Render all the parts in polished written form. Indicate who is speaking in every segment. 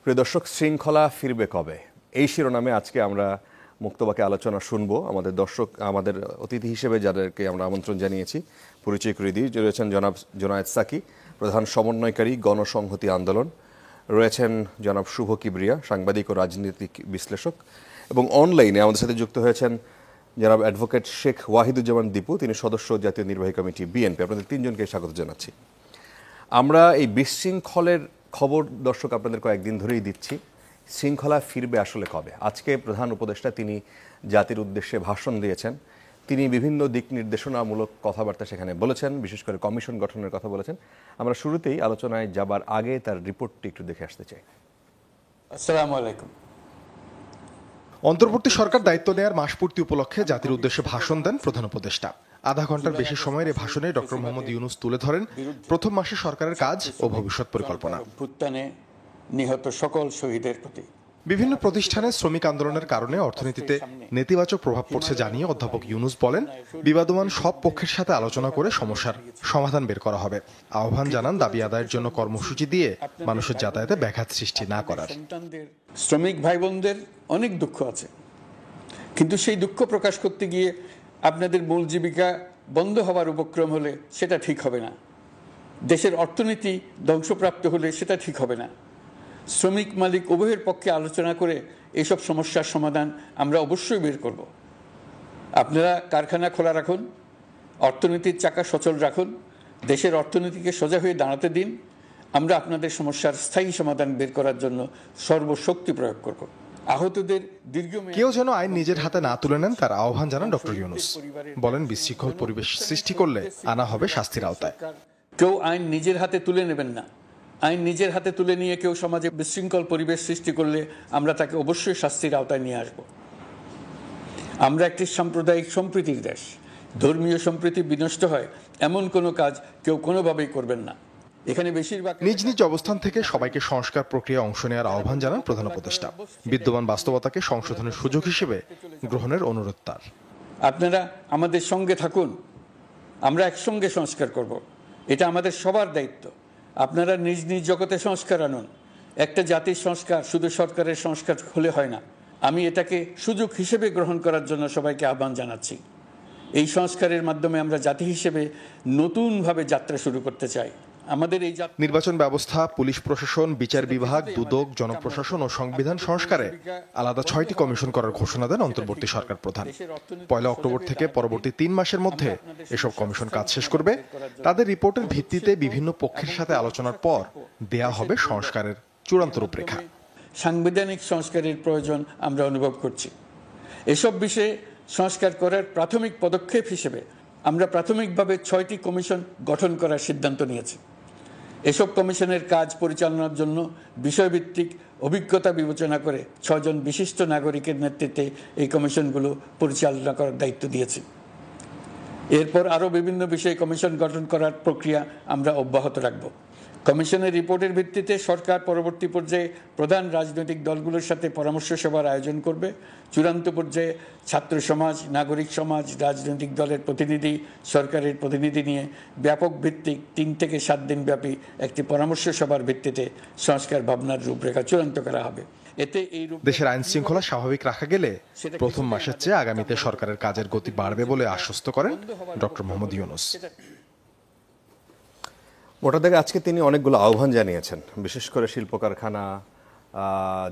Speaker 1: প্রিয় দর্শক, শৃঙ্খলা ফিরবে কবে, এই শিরোনামে আজকে আমরা মুক্তবাকে আলোচনা শুনবো। আমাদের অতিথি হিসেবে যাদেরকে আমরা আমন্ত্রণ জানিয়েছি পরিচয় করে দিই। রয়েছেন জনাব জোনায়েদ সাকি, প্রধান সমন্বয়কারী গণসংহতি আন্দোলন। রয়েছেন জনাব শুভ কিবরিয়া, সাংবাদিক ও রাজনৈতিক বিশ্লেষক। এবং অনলাইনে আমাদের সাথে যুক্ত হয়েছেন জনাব অ্যাডভোকেট শেখ ওয়াহিদুজ্জামান দীপু, তিনি সদস্য জাতীয় নির্বাহী কমিটি বিএনপি। আপনাদের তিনজনকে স্বাগত জানাচ্ছি। আমরা এই বিশৃঙ্খলের খবর দর্শক আপনাদের কয়েকদিন ধরেই দিচ্ছি। শৃঙ্খলা ফিরবে আসলে কবে? আজকে প্রধান উপদেষ্টা তিনি জাতির উদ্দেশ্যে ভাষণ দিয়েছেন। তিনি বিভিন্ন দিক নির্দেশনামূলক কথাবার্তা সেখানে বলেছেন, বিশেষ করে কমিশন গঠনের কথা বলেছেন। আমরা শুরুতেই আলোচনায় যাবার আগে তার রিপোর্টটি একটু দেখে আসতে চাই।
Speaker 2: আসসালামু আলাইকুম।
Speaker 3: অন্তর্বর্তী সরকার দায়িত্ব নেয়ার মাসপূর্তি উপলক্ষে জাতির উদ্দেশ্যে ভাষণ দেন প্রধান উপদেষ্টা। আধা ঘন্টার বেশি সময়ের এই ভাষণে ডক্টর মোহাম্মদ ইউনূস তুলে ধরেন প্রথম মাসে সরকারের কাজ ও ভবিষ্যৎ পরিকল্পনা।
Speaker 2: ভুত্তানে নিহত সকল শহীদের প্রতি
Speaker 3: বিভিন্ন প্রতিষ্ঠানে শ্রমিক আন্দোলনের কারণে অর্থনীতিতে নেতিবাচক প্রভাব পড়ছে জানিয়ে অধ্যাপক ইউনূস বলেন, বিবাদমান সব পক্ষের সাথে আলোচনা করে সমস্যার সমাধান বের করা হবে। আহ্বান জানান দাবি আদায়ের জন্য কর্মসূচি দিয়ে মানুষের যাতায়াতে ব্যাঘাত সৃষ্টি না করার।
Speaker 2: শ্রমিক ভাই বোনদের অনেক দুঃখ আছে, কিন্তু সেই দুঃখ প্রকাশ করতে গিয়ে আপনাদের মূল জীবিকা বন্ধ হওয়ার উপক্রম হলে সেটা ঠিক হবে না। দেশের অর্থনীতি ধ্বংসপ্রাপ্ত হলে সেটা ঠিক হবে না। শ্রমিক মালিক উভয়ের পক্ষে আলোচনা করে এসব সমস্যার সমাধান আমরা অবশ্যই বের করব। আপনারা কারখানা খোলা রাখুন, অর্থনীতির চাকা সচল রাখুন, দেশের অর্থনীতিকে সোজা হয়ে দাঁড়াতে দিন। আমরা আপনাদের সমস্যার স্থায়ী সমাধান বের করার জন্য সর্বশক্তি প্রয়োগ করব। আহতদের দীর্ঘমেয়াদী
Speaker 3: কেউ যেন আইন নিজের হাতে না তুলে নেন, তার আহ্বান জানান ডক্টর ইউনূস। বলেন, বিশৃঙ্খল পরিবেশ সৃষ্টি করলে আনা হবে শাস্তির আওতায়।
Speaker 2: কেউ আইন নিজের হাতে তুলে নেবেন না। আইন নিজের হাতে তুলে নিয়ে কেউ সমাজে বিশৃঙ্খল পরিবেশ সৃষ্টি করলে আমরা তাকে অবশ্যই শাস্তির আওতায় নিয়ে আসব। আমরা একটি সাম্প্রদায়িক সম্প্রীতির দেশ। ধর্মীয় সম্প্রীতি বিনষ্ট হয় এমন কোনো কাজ কেউ কোনোভাবেই করবেন না। এখানে বেশিরভাগ
Speaker 3: নিজ নিজ অবস্থান থেকে সবাইকে সংস্কার প্রক্রিয়া অংশ নেওয়ার আহ্বান জানান প্রধান উপদেষ্টা। বিদ্যমান বাস্তবতাকে সংশোধনের সুযোগ হিসেবে গ্রহণের অনুরোধ তার।
Speaker 2: আপনারা আমাদের সঙ্গে থাকুন, আমরা একসঙ্গে সংস্কার করব। এটা আমাদের সবার দায়িত্ব। আপনারা নিজ নিজ জগতে সংস্কার আনুন। একটা জাতির সংস্কার শুধু সরকারের সংস্কার হলে হয় না। আমি এটাকে সুযোগ হিসেবে গ্রহণ করার জন্য সবাইকে আহ্বান জানাচ্ছি। এই সংস্কারের মাধ্যমে আমরা জাতি হিসেবে নতুনভাবে যাত্রা শুরু করতে চাই। আমাদের এই
Speaker 3: নির্বাচন ব্যবস্থা, পুলিশ প্রশাসন, বিচার বিভাগ, দুদক, জনপ্রশাসন ও সংবিধান সংস্কারে আলাদা 6টি কমিশন করার ঘোষণা দেন অন্তর্বর্তী সরকার প্রধান। 1 অক্টোবর থেকে পরবর্তী 3 মাসের মধ্যে এসব কমিশন কাজ শেষ করবে। তাদের রিপোর্টের ভিত্তিতে বিভিন্ন পক্ষের সাথে আলোচনার পর দেয়া হবে সংস্কারের চূড়ান্ত রূপরেখা।
Speaker 2: সাংবিধানিক সংস্কারের প্রয়োজন আমরা অনুভব করছি। এসব বিষয়ে সংস্কার করার প্রাথমিক পদক্ষেপ হিসেবে আমরা প্রাথমিকভাবে 6টি কমিশন গঠন করার সিদ্ধান্ত নিয়েছি। এসব কমিশনের কাজ পরিচালনার জন্য বিষয়ভিত্তিক অভিজ্ঞতা বিবেচনা করে 6 জন বিশিষ্ট নাগরিকের নেতৃত্বে এই কমিশনগুলো পরিচালনা করার দায়িত্ব দিয়েছি। এরপর আরও বিভিন্ন বিষয়ে কমিশন গঠন করার প্রক্রিয়া আমরা অব্যাহত রাখব। কমিশনের রিপোর্টের ভিত্তিতে সরকার পরবর্তী পর্যায়ে প্রধান রাজনৈতিক দলগুলোর সাথে পরামর্শ সভার আয়োজন করবে। চূড়ান্ত পর্যায়ে ছাত্র সমাজ, নাগরিক সমাজ, রাজনৈতিক দলের প্রতিনিধি, সরকারের প্রতিনিধি নিয়ে ব্যাপক ভিত্তিক 3 থেকে 7 দিন ব্যাপী একটি পরামর্শ সভার ভিত্তিতে সংস্কার ভাবনার রূপরেখা চূড়ান্ত করা হবে। এতে
Speaker 3: দেশের আইন শৃঙ্খলা স্বাভাবিক রাখা গেলে প্রথম মাসের চেয়ে আগামীতে সরকারের কাজের গতি বাড়বে বলে আশ্বস্ত করেন ডক্টর মোহাম্মদ ইউনূস।
Speaker 1: মোটা দাগে আজকে তিনি অনেকগুলো আহ্বান জানিয়েছেন, বিশেষ করে শিল্প কারখানা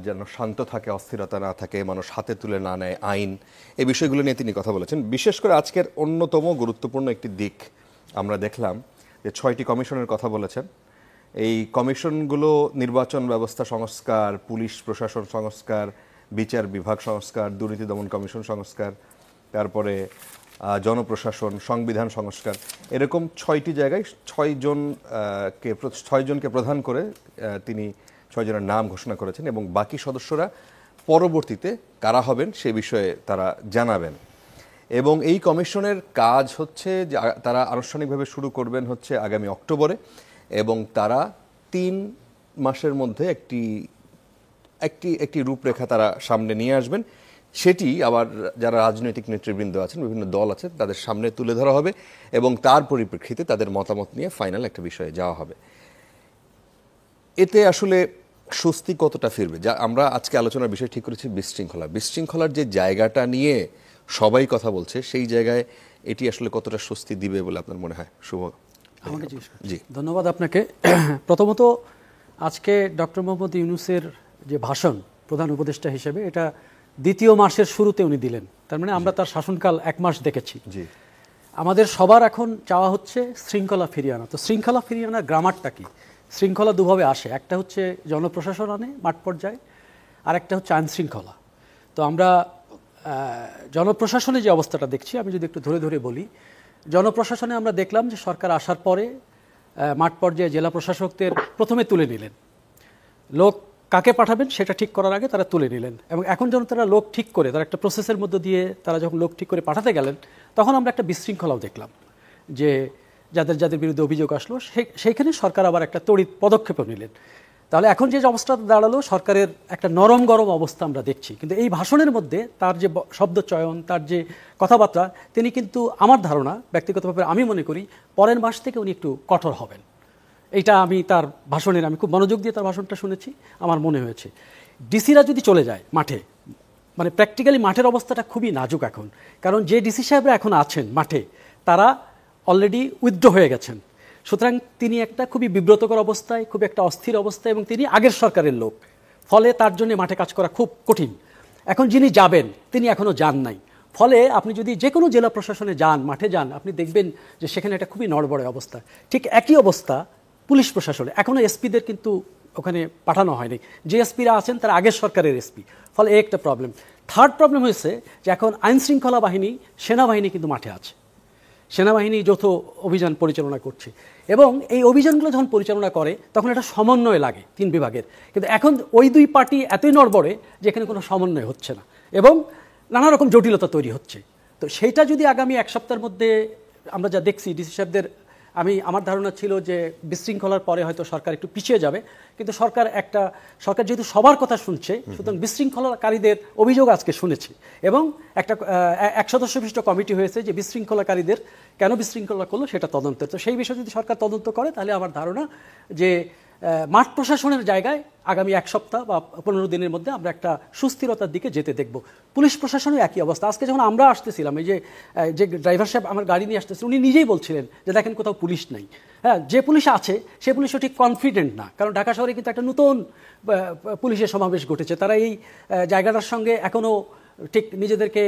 Speaker 1: যেন শান্ত থাকে, অস্থিরতা না থাকে, মানুষ হাতে তুলে না নেয় আইন, এই বিষয়গুলো নিয়ে তিনি কথা বলেছেন। বিশেষ করে আজকের অন্যতম গুরুত্বপূর্ণ একটি দিক আমরা দেখলাম যে 6টি কমিশনের কথা বলেছেন। এই কমিশনগুলো নির্বাচন ব্যবস্থা সংস্কার, পুলিশ প্রশাসন সংস্কার, বিচার বিভাগ সংস্কার, দুর্নীতি দমন কমিশন সংস্কার, তারপরে জনপ্রশাসন, সংবিধান সংস্কার, এরকম 6টি জায়গায় 6 জনকে প্রধান করে তিনি 6 জনের নাম ঘোষণা করেছেন এবং বাকি সদস্যরা পরবর্তীতে কারা হবেন সে বিষয়ে তারা জানাবেন। এবং এই কমিশনের কাজ হচ্ছে যে তারা আনুষ্ঠানিকভাবে শুরু করবেন হচ্ছে আগামী অক্টোবরে এবং তারা 3 মাসের মধ্যে একটি রূপরেখা তারা সামনে নিয়ে আসবেন। সেটি আবার যারা রাজনৈতিক নেতৃবৃন্দ আছেন, বিভিন্ন দল আছে, তাদের সামনে তুলে ধরা হবে এবং তার পরিপ্রেক্ষিতে তাদের মতামত নিয়ে ফাইনাল একটা বিষয়ে যাওয়া হবে। এতে আসলে স্বস্তি কতটা ফিরবে? যা আমরা আজকে আলোচনার বিষয় ঠিক করেছি বিশৃঙ্খলার যে জায়গাটা নিয়ে সবাই কথা বলছে, সেই জায়গায় এটি আসলে কতটা স্বস্তি দিবে বলে আপনার মনে হয়? শুভ,
Speaker 4: আমাকে জিজ্ঞেস করছেন।
Speaker 1: জি।
Speaker 4: ধন্যবাদ আপনাকে। প্রথমত আজকে ডক্টর মোহাম্মদ ইউনূসের যে ভাষণ প্রধান উপদেষ্টা হিসেবে, এটা দ্বিতীয় মাসের শুরুতে উনি দিলেন। তার মানে আমরা তার শাসনকাল 1 মাস দেখেছি।
Speaker 1: জি।
Speaker 4: আমাদের সবার এখন চাওয়া হচ্ছে শৃঙ্খলা ফিরিয়ে আনা। তো শৃঙ্খলা ফিরিয়ে আনার গ্রামারটা কি? শৃঙ্খলা দুভাবে আসে, একটা হচ্ছে জনপ্রশাসন আনে মাঠ পর্যায়ে, আর একটা হচ্ছে আইন শৃঙ্খলা। তো আমরা জনপ্রশাসনে যে অবস্থাটা দেখছি, আমি যদি একটু ধরে ধরে বলি, জনপ্রশাসনে আমরা দেখলাম যে সরকার আসার পরে মাঠ পর্যায়ে জেলা প্রশাসকদের প্রথমে তুলে নিলেন, লোক কাকে পাঠাবেন সেটা ঠিক করার আগে তারা তুলে নিলেন, এবং এখন যখন তারা লোক ঠিক করে, তারা একটা প্রসেসের মধ্য দিয়ে তারা যখন লোক ঠিক করে পাঠাতে গেলেন, তখন আমরা একটা বিশৃঙ্খলাও দেখলাম যে যাদের বিরুদ্ধে অভিযোগ আসলো সেইখানে সরকার আবার একটা তড়িৎ পদক্ষেপও নিলেন। তাহলে এখন যে অবস্থা দাঁড়ালো, সরকারের একটা নরম গরম অবস্থা আমরা দেখছি। কিন্তু এই ভাষণের মধ্যে তার যে শব্দ চয়ন, তার যে কথাবার্তা, তিনি কিন্তু আমার ধারণা, ব্যক্তিগতভাবে আমি মনে করি পরের মাস থেকে উনি একটু কঠোর হবেন। এইটা আমি তার ভাষণের, আমি খুব মনোযোগ দিয়ে তার ভাষণটা শুনেছি, আমার মনে হয়েছে ডিসিরা যদি চলে যায় মাঠে, মানে প্র্যাকটিক্যালি মাঠের অবস্থাটা খুবই নাজুক এখন। কারণ যে ডিসি সাহেবরা এখন আছেন মাঠে, তারা অলরেডি উইথড্র হয়ে গেছেন। সুতরাং তিনি একটা খুবই বিব্রতকর অবস্থায়, খুব একটা অস্থির অবস্থায়, এবং তিনি আগের সরকারের লোক, ফলে তার জন্য মাঠে কাজ করা খুব কঠিন। এখন যিনি যাবেন তিনি এখনও যান নাই, ফলে আপনি যদি যে কোনো জেলা প্রশাসনে যান, মাঠে যান, আপনি দেখবেন যে সেখানে একটা খুবই নড়বড়ে অবস্থা। ঠিক একই অবস্থা পুলিশ প্রশাসনে, এখনও এসপিদের কিন্তু ওখানে পাঠানো হয়নি। যে এসপিরা আছেন তারা আগের সরকারের এসপি, ফলে এই একটা প্রবলেম। থার্ড প্রবলেম হয়েছে যে এখন আইন শৃঙ্খলা বাহিনী, সেনাবাহিনী কিন্তু মাঠে আছে, সেনাবাহিনী যৌথ অভিযান পরিচালনা করছে, এবং এই অভিযানগুলো যখন পরিচালনা করে তখন একটা সমন্বয় লাগে 3 বিভাগের। কিন্তু এখন ওই 2 পার্টি এতই নড়বড়ে যে এখানে কোনো সমন্বয় হচ্ছে না, এবং নানা রকম জটিলতা তৈরি হচ্ছে। তো সেইটা যদি আগামী 1 সপ্তাহের মধ্যে, আমরা যা দেখছি ডিসি সাহেবদের, আমার ধারণা ছিল যে বিশৃঙ্খলার পরে হয়তো সরকার একটু পিছিয়ে যাবে, কিন্তু সরকার যেহেতু সবার কথা শুনছে, সুতরাং বিশৃঙ্খলাকারীদের অভিযোগ আজকে শুনেছে, এবং একটা 1 সদস্য বিশিষ্ট কমিটি হয়েছে যে বিশৃঙ্খলাকারীদের কেন বিশৃঙ্খলা করলো সেটা তদন্তের। তো সেই বিষয়ে যদি সরকার তদন্ত করে, তাহলে আমার ধারণা যে মাঠ প্রশাসনের জায়গায় আগামী 1 সপ্তাহ বা 15 দিনের মধ্যে আমরা একটা সুস্থিরতার দিকে যেতে দেখব। পুলিশ প্রশাসনের একই অবস্থা। আজকে যখন আমরা আসতেছিলাম, এই যে ড্রাইভার সাহেব আমার গাড়ি নিয়ে আসতেছিলেন, উনি নিজেই বলছিলেন যে দেখেন কোথাও পুলিশ নাই। হ্যাঁ, যে পুলিশ আছে সে পুলিশও ঠিক কনফিডেন্ট না, কারণ ঢাকা শহরে কিন্তু একটা নতুন পুলিশের সমাবেশ ঘটেছে। তারা এই জায়গাটার সঙ্গে এখনও ঠিক নিজেদেরকে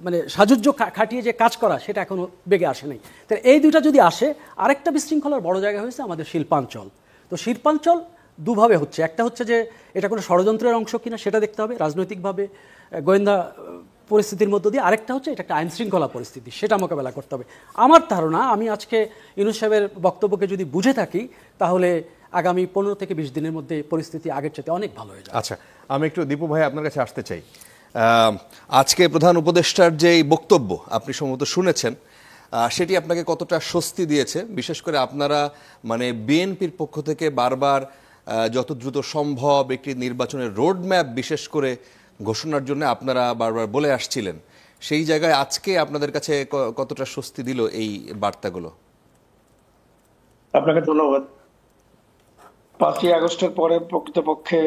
Speaker 4: মানে সাজুজ্য খাটিয়ে যে কাজ করা, সেটা এখনও বেগে আসে নাই। তাহলে এই দুইটা যদি আসে, আরেকটা বিশৃঙ্খলার বড় জায়গা হয়েছে আমাদের শিল্পাঞ্চল। তো শিল্পাঞ্চল দুভাবে হচ্ছে, একটা হচ্ছে যে এটা কোনো ষড়যন্ত্রের অংশ কিনা সেটা দেখতে হবে রাজনৈতিকভাবে, গোয়েন্দা পরিস্থিতির মধ্য দিয়ে। আরেকটা হচ্ছে এটা একটা আইন শৃঙ্খলা পরিস্থিতি, সেটা মোকাবেলা করতে হবে। আমার ধারণা, আমি আজকে ইউনূস সাহেবের বক্তব্যকে যদি বুঝে থাকি, তাহলে আগামী 15 থেকে 20 দিনের মধ্যে পরিস্থিতি আগের চাইতে অনেক ভালো হয়ে যাবে।
Speaker 1: আচ্ছা, আমি একটু দীপু ভাই আপনার কাছে আসতে চাই। আজকে প্রধান উপদেষ্টার যে বক্তব্য আপনি সম্ভবত শুনেছেন, সেটি আপনাকে কতটা স্বস্তি দিয়েছে? বিশেষ করে আপনারা মানে বিএনপির পক্ষ থেকে বারবার যত দ্রুত সম্ভব একটি নির্বাচনের রোডম্যাপ বিশেষ করে ঘোষণার জন্য আপনারা বারবার বলে আসছিলেন, সেই জায়গায় আজকে আপনাদের কাছে কতটা স্বস্তি দিল এই বার্তাগুলো?
Speaker 5: আপনাকে ধন্যবাদ। 5ই আগস্টের পরে প্রকৃতপক্ষে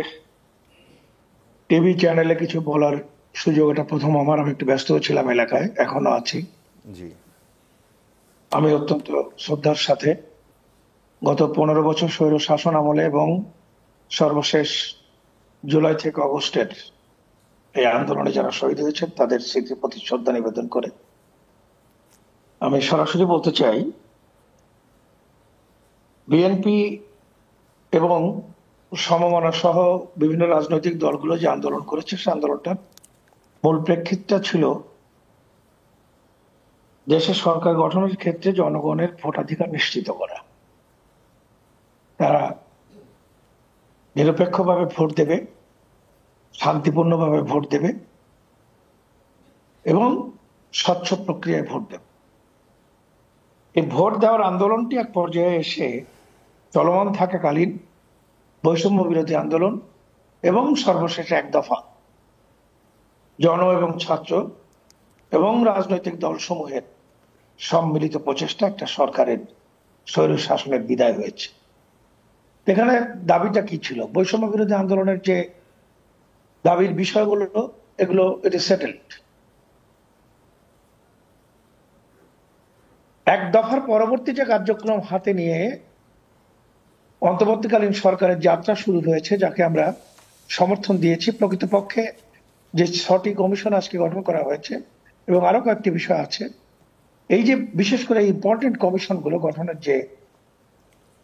Speaker 5: টিভি চ্যানেলে কিছু বলার সুযোগ, এটা প্রথম আমার। আমি একটু ব্যস্ত ছিলাম এলাকায়, এখনো আছি।
Speaker 1: জি।
Speaker 5: আমি অত্যন্ত শ্রদ্ধার সাথে গত 15 বছর স্বৈর শাসন আমলে এবং সর্বশেষ জুলাই থেকে অগস্টের এই আন্দোলনে যারা শহীদ হয়েছেন তাদের স্মৃতির প্রতি শ্রদ্ধা নিবেদন করে আমি সরাসরি বলতে চাই, বিএনপি এবং সমমনা সহ বিভিন্ন রাজনৈতিক দলগুলো যে আন্দোলন করেছে, সে আন্দোলনটার মূল প্রেক্ষিতটা ছিল দেশের সরকার গঠনের ক্ষেত্রে জনগণের ভোটাধিকার নিশ্চিত করা। তারা নিরপেক্ষভাবে ভোট দেবে, শান্তিপূর্ণভাবে ভোট দেবে এবং স্বচ্ছ প্রক্রিয়ায় ভোট দেবে। এই ভোট দেওয়ার আন্দোলনটি এক পর্যায়ে এসে চলমান থাকাকালীন বৈষম্য বিরোধী আন্দোলন এবং সর্বশেষ 1 দফা জন এবং ছাত্র এবং রাজনৈতিক দলসমূহের সম্মিলিত প্রচেষ্টা একটা সরকারের স্বৈর শাসনের বিদায় হয়েছে। এখানে দাবিটা কি ছিল? বৈষম্য বিরোধী আন্দোলনের যে দাবির বিষয়গুলো, এগুলো ইট ইজ সেটেলড। এক দফার পরবর্তী যে কার্যক্রম হাতে নিয়ে অন্তর্বর্তীকালীন সরকারের যাত্রা শুরু হয়েছে, যাকে আমরা সমর্থন দিয়েছি, প্রকৃতপক্ষে যে 6টি কমিশন আজকে গঠন করা হয়েছে এবং আরো কয়েকটি বিষয় আছে, এই যে বিশেষ করে ইম্পর্টেন্ট কমিশনগুলো গঠনের যে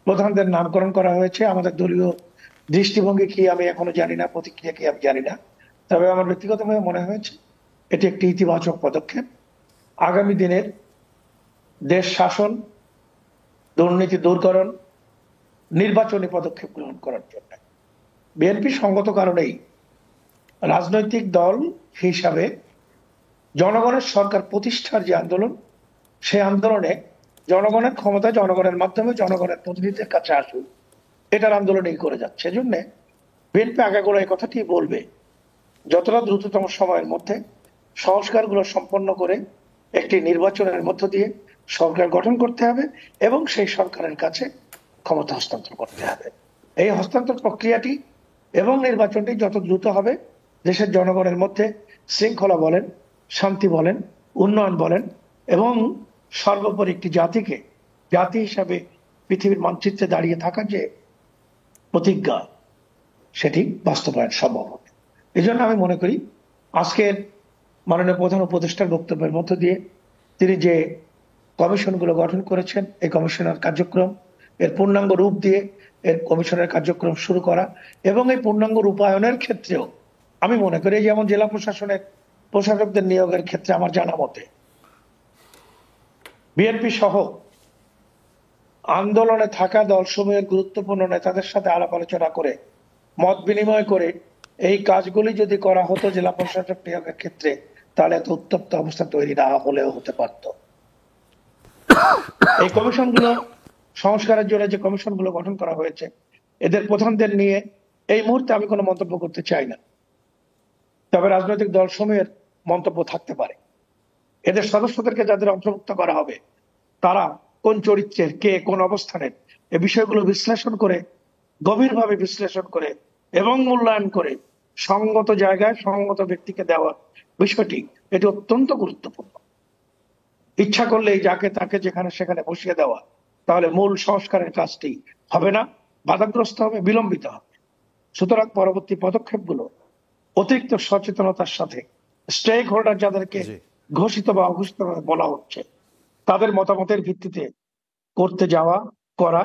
Speaker 5: প্রধানদের নামকরণ করা হয়েছে, আমাদের দলীয় দৃষ্টিভঙ্গি কি আমি এখনো জানি না, প্রতিক্রিয়া কি আমি জানি না, তবে আমার ব্যক্তিগতভাবে মনে হয়েছে এটি একটি ইতিবাচক পদক্ষেপ আগামী দিনের দেশ শাসন, দুর্নীতি দূরকরণ, নির্বাচনী পদক্ষেপ গ্রহণ করার জন্য। বিএনপি সঙ্গত কারণেই রাজনৈতিক দল হিসাবে জনগণের সরকার প্রতিষ্ঠার যে আন্দোলন, সেই আন্দোলনে জনগণের ক্ষমতা জনগণের মাধ্যমে জনগণের প্রতিনিধিদের কাছে আসুক, এটার আন্দোলনেই করে যাচ্ছে। এজন্য বিএনপি আগাগোড়া এই কথাটি বলবে, যতটা দ্রুততম সময়ের মধ্যে সংস্কারগুলো সম্পন্ন করে একটি নির্বাচনের মধ্য দিয়ে সরকার গঠন করতে হবে এবং সেই সরকারের কাছে ক্ষমতা হস্তান্তর করতে হবে। এই হস্তান্তর প্রক্রিয়াটি এবং নির্বাচনটি যত দ্রুত হবে, দেশের জনগণের মধ্যে শৃঙ্খলা বলেন, শান্তি বলেন, উন্নয়ন বলেন এবং সর্বোপরি একটি জাতিকে জাতি হিসাবে পৃথিবীর মানচিত্রে দাঁড়িয়ে থাকার যে প্রতিজ্ঞা, সেটি বাস্তবায়ন সম্ভব হবে। এই জন্য আমি মনে করি আজকের মাননীয় প্রধান উপদেষ্টার বক্তব্যের মধ্য দিয়ে তিনি যে কমিশনগুলো গঠন করেছেন, এই কমিশনের কার্যক্রম এর পূর্ণাঙ্গ রূপ দিয়ে এর কমিশনের কার্যক্রম শুরু করা এবং এই পূর্ণাঙ্গ রূপায়নের ক্ষেত্রেও আমি মনে করি, যেমন জেলা প্রশাসনের প্রশাসকদের নিয়োগের ক্ষেত্রে আমার জানা মতে বিএনপি সহ আন্দোলনে থাকা দলসমূহের গুরুত্বপূর্ণ নেতাদের সাথে আলাপ আলোচনা করে মত বিনিময় করে এই কাজগুলি যদি করা হতো জেলা প্রশাসক নিয়োগের ক্ষেত্রে, তাহলে এত উত্তপ্ত অবস্থা তৈরি না হলেও হতে পারত। এই কমিশনগুলো সংস্কারের জন্য যে কমিশনগুলো গঠন করা হয়েছে, এদের প্রধানদের নিয়ে এই মুহূর্তে আমি কোনো মন্তব্য করতে চাই না, তবে রাজনৈতিক দলসমূহের মন্তব্য থাকতে পারে। এদের সদস্যদেরকে যাদের অন্তর্ভুক্ত করা হবে, তারা কোন চরিত্রের, কে কোন অবস্থানের, এই বিষয়গুলো বিশ্লেষণ করে, গভীরভাবে বিশ্লেষণ করে এবং মূল্যায়ন করে সঙ্গত জায়গায় সঙ্গত ব্যক্তিকে দেওয়ার বিষয়টি, এটি অত্যন্ত গুরুত্বপূর্ণ। ইচ্ছা করলেই যাকে তাকে যেখানে সেখানে বসিয়ে দেওয়া, তাহলে মূল সংস্কারের কাজটি হবে না, বাধাগ্রস্ত হবে, বিলম্বিত হবে। সুতরাং পরবর্তী পদক্ষেপগুলো অতিরিক্ত সচেতনতার সাথে স্টেক হোল্ডার যাদেরকে ঘোষিত বা অঘোষিত বলা হচ্ছে, তাদের মতামতের ভিত্তিতে করতে যাওয়া করা,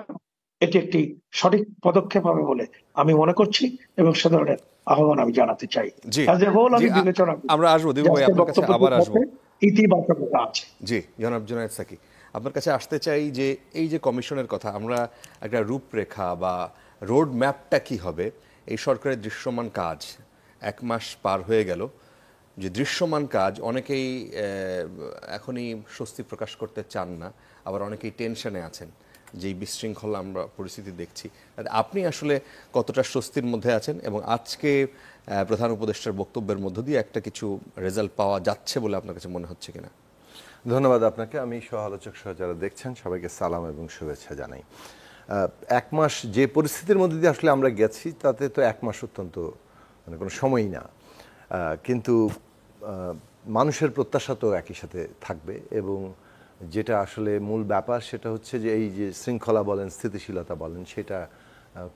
Speaker 5: এটি একটি সঠিক পদক্ষেপ হবে বলে আমি মনে করছি এবং সে ধরনের আহ্বান আমি জানাতে চাই। আমি বিবেচনা করি
Speaker 1: আমরা আসবো দিবু ভাই, আপনার কাছে আবার আসবো।
Speaker 5: ইতিবাচকতা আছে।
Speaker 1: জি, জনাব জুনায়েদ সাকি, আপনার কাছে আসতে চাই যে এই যে কমিশনের কথা, আমরা একটা রূপরেখা বা রোড ম্যাপটা কি হবে, এই সরকারের দৃশ্যমান কাজ 1 মাস পার হয়ে গেল, যে দৃশ্যমান কাজ অনেকেই এখনই স্বস্তি প্রকাশ করতে চান না, আবার অনেকেই টেনশনে আছেন যেই বিশৃঙ্খলা আমরা পরিস্থিতি দেখছি। আপনি আসলে কতটা স্বস্তির মধ্যে আছেন এবং আজকে প্রধান উপদেষ্টার বক্তব্যের মধ্য দিয়ে একটা কিছু রেজাল্ট পাওয়া যাচ্ছে বলে আপনার কাছে মনে হচ্ছে কিনা?
Speaker 6: ধন্যবাদ আপনাকে। আমি সহ আলোচক সহ যারা দেখছেন সবাইকে সালাম এবং শুভেচ্ছা জানাই। 1 মাস যে পরিস্থিতির মধ্যে দিয়ে আসলে আমরা গেছি, তাতে তো 1 মাস অত্যন্ত মানে কোনো সময়ই না, কিন্তু মানুষের প্রত্যাশা তো একই সাথে থাকবে এবং যেটা আসলে মূল ব্যাপার সেটা হচ্ছে যে এই যে শৃঙ্খলা বলেন, স্থিতিশীলতা বলেন, সেটা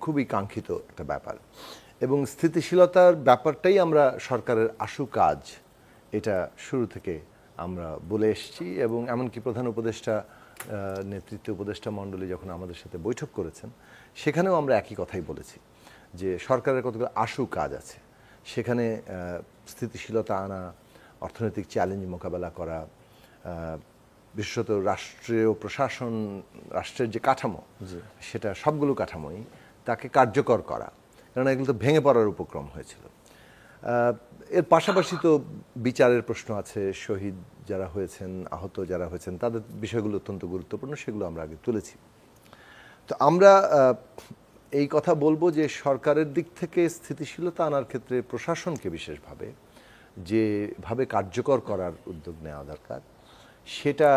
Speaker 6: খুবই কাঙ্ক্ষিত একটা ব্যাপার এবং স্থিতিশীলতার ব্যাপারটাই আমরা সরকারের আশু কাজ, এটা শুরু থেকে আমরা বলে এসেছি এবং এমনকি প্রধান উপদেষ্টা নেতৃত্বে উপদেষ্টা মণ্ডলী যখন আমাদের সাথে বৈঠক করেছেন, সেখানেও আমরা একই কথাই বলেছি যে সরকারের কতগুলো আশু কাজ আছে, সেখানে স্থিতিশীলতা আনা, অর্থনৈতিক চ্যালেঞ্জ মোকাবেলা করা, বিশেষত রাষ্ট্রীয় প্রশাসন, রাষ্ট্রের যে কাঠামো, সেটা সবগুলো কাঠামোই তাকে কার্যকর করা, কারণ এগুলো তো ভেঙে পড়ার উপক্রম হয়েছিল। এর পাশাপাশি তো বিচারের প্রশ্ন আছে, শহীদ যারা হয়েছেন, আহত যারা হয়েছেন, তাদের বিষয়গুলো অত্যন্ত গুরুত্বপূর্ণ, সেগুলো আমরা আগে তুলেছি। তো আমরা এই কথা বলবো যে সরকারের দিক থেকে স্থিতিশীলতা আনার ক্ষেত্রে প্রশাসনকে বিশেষভাবে যেভাবে কার্যকর করার উদ্যোগ নেওয়া দরকার, সেটা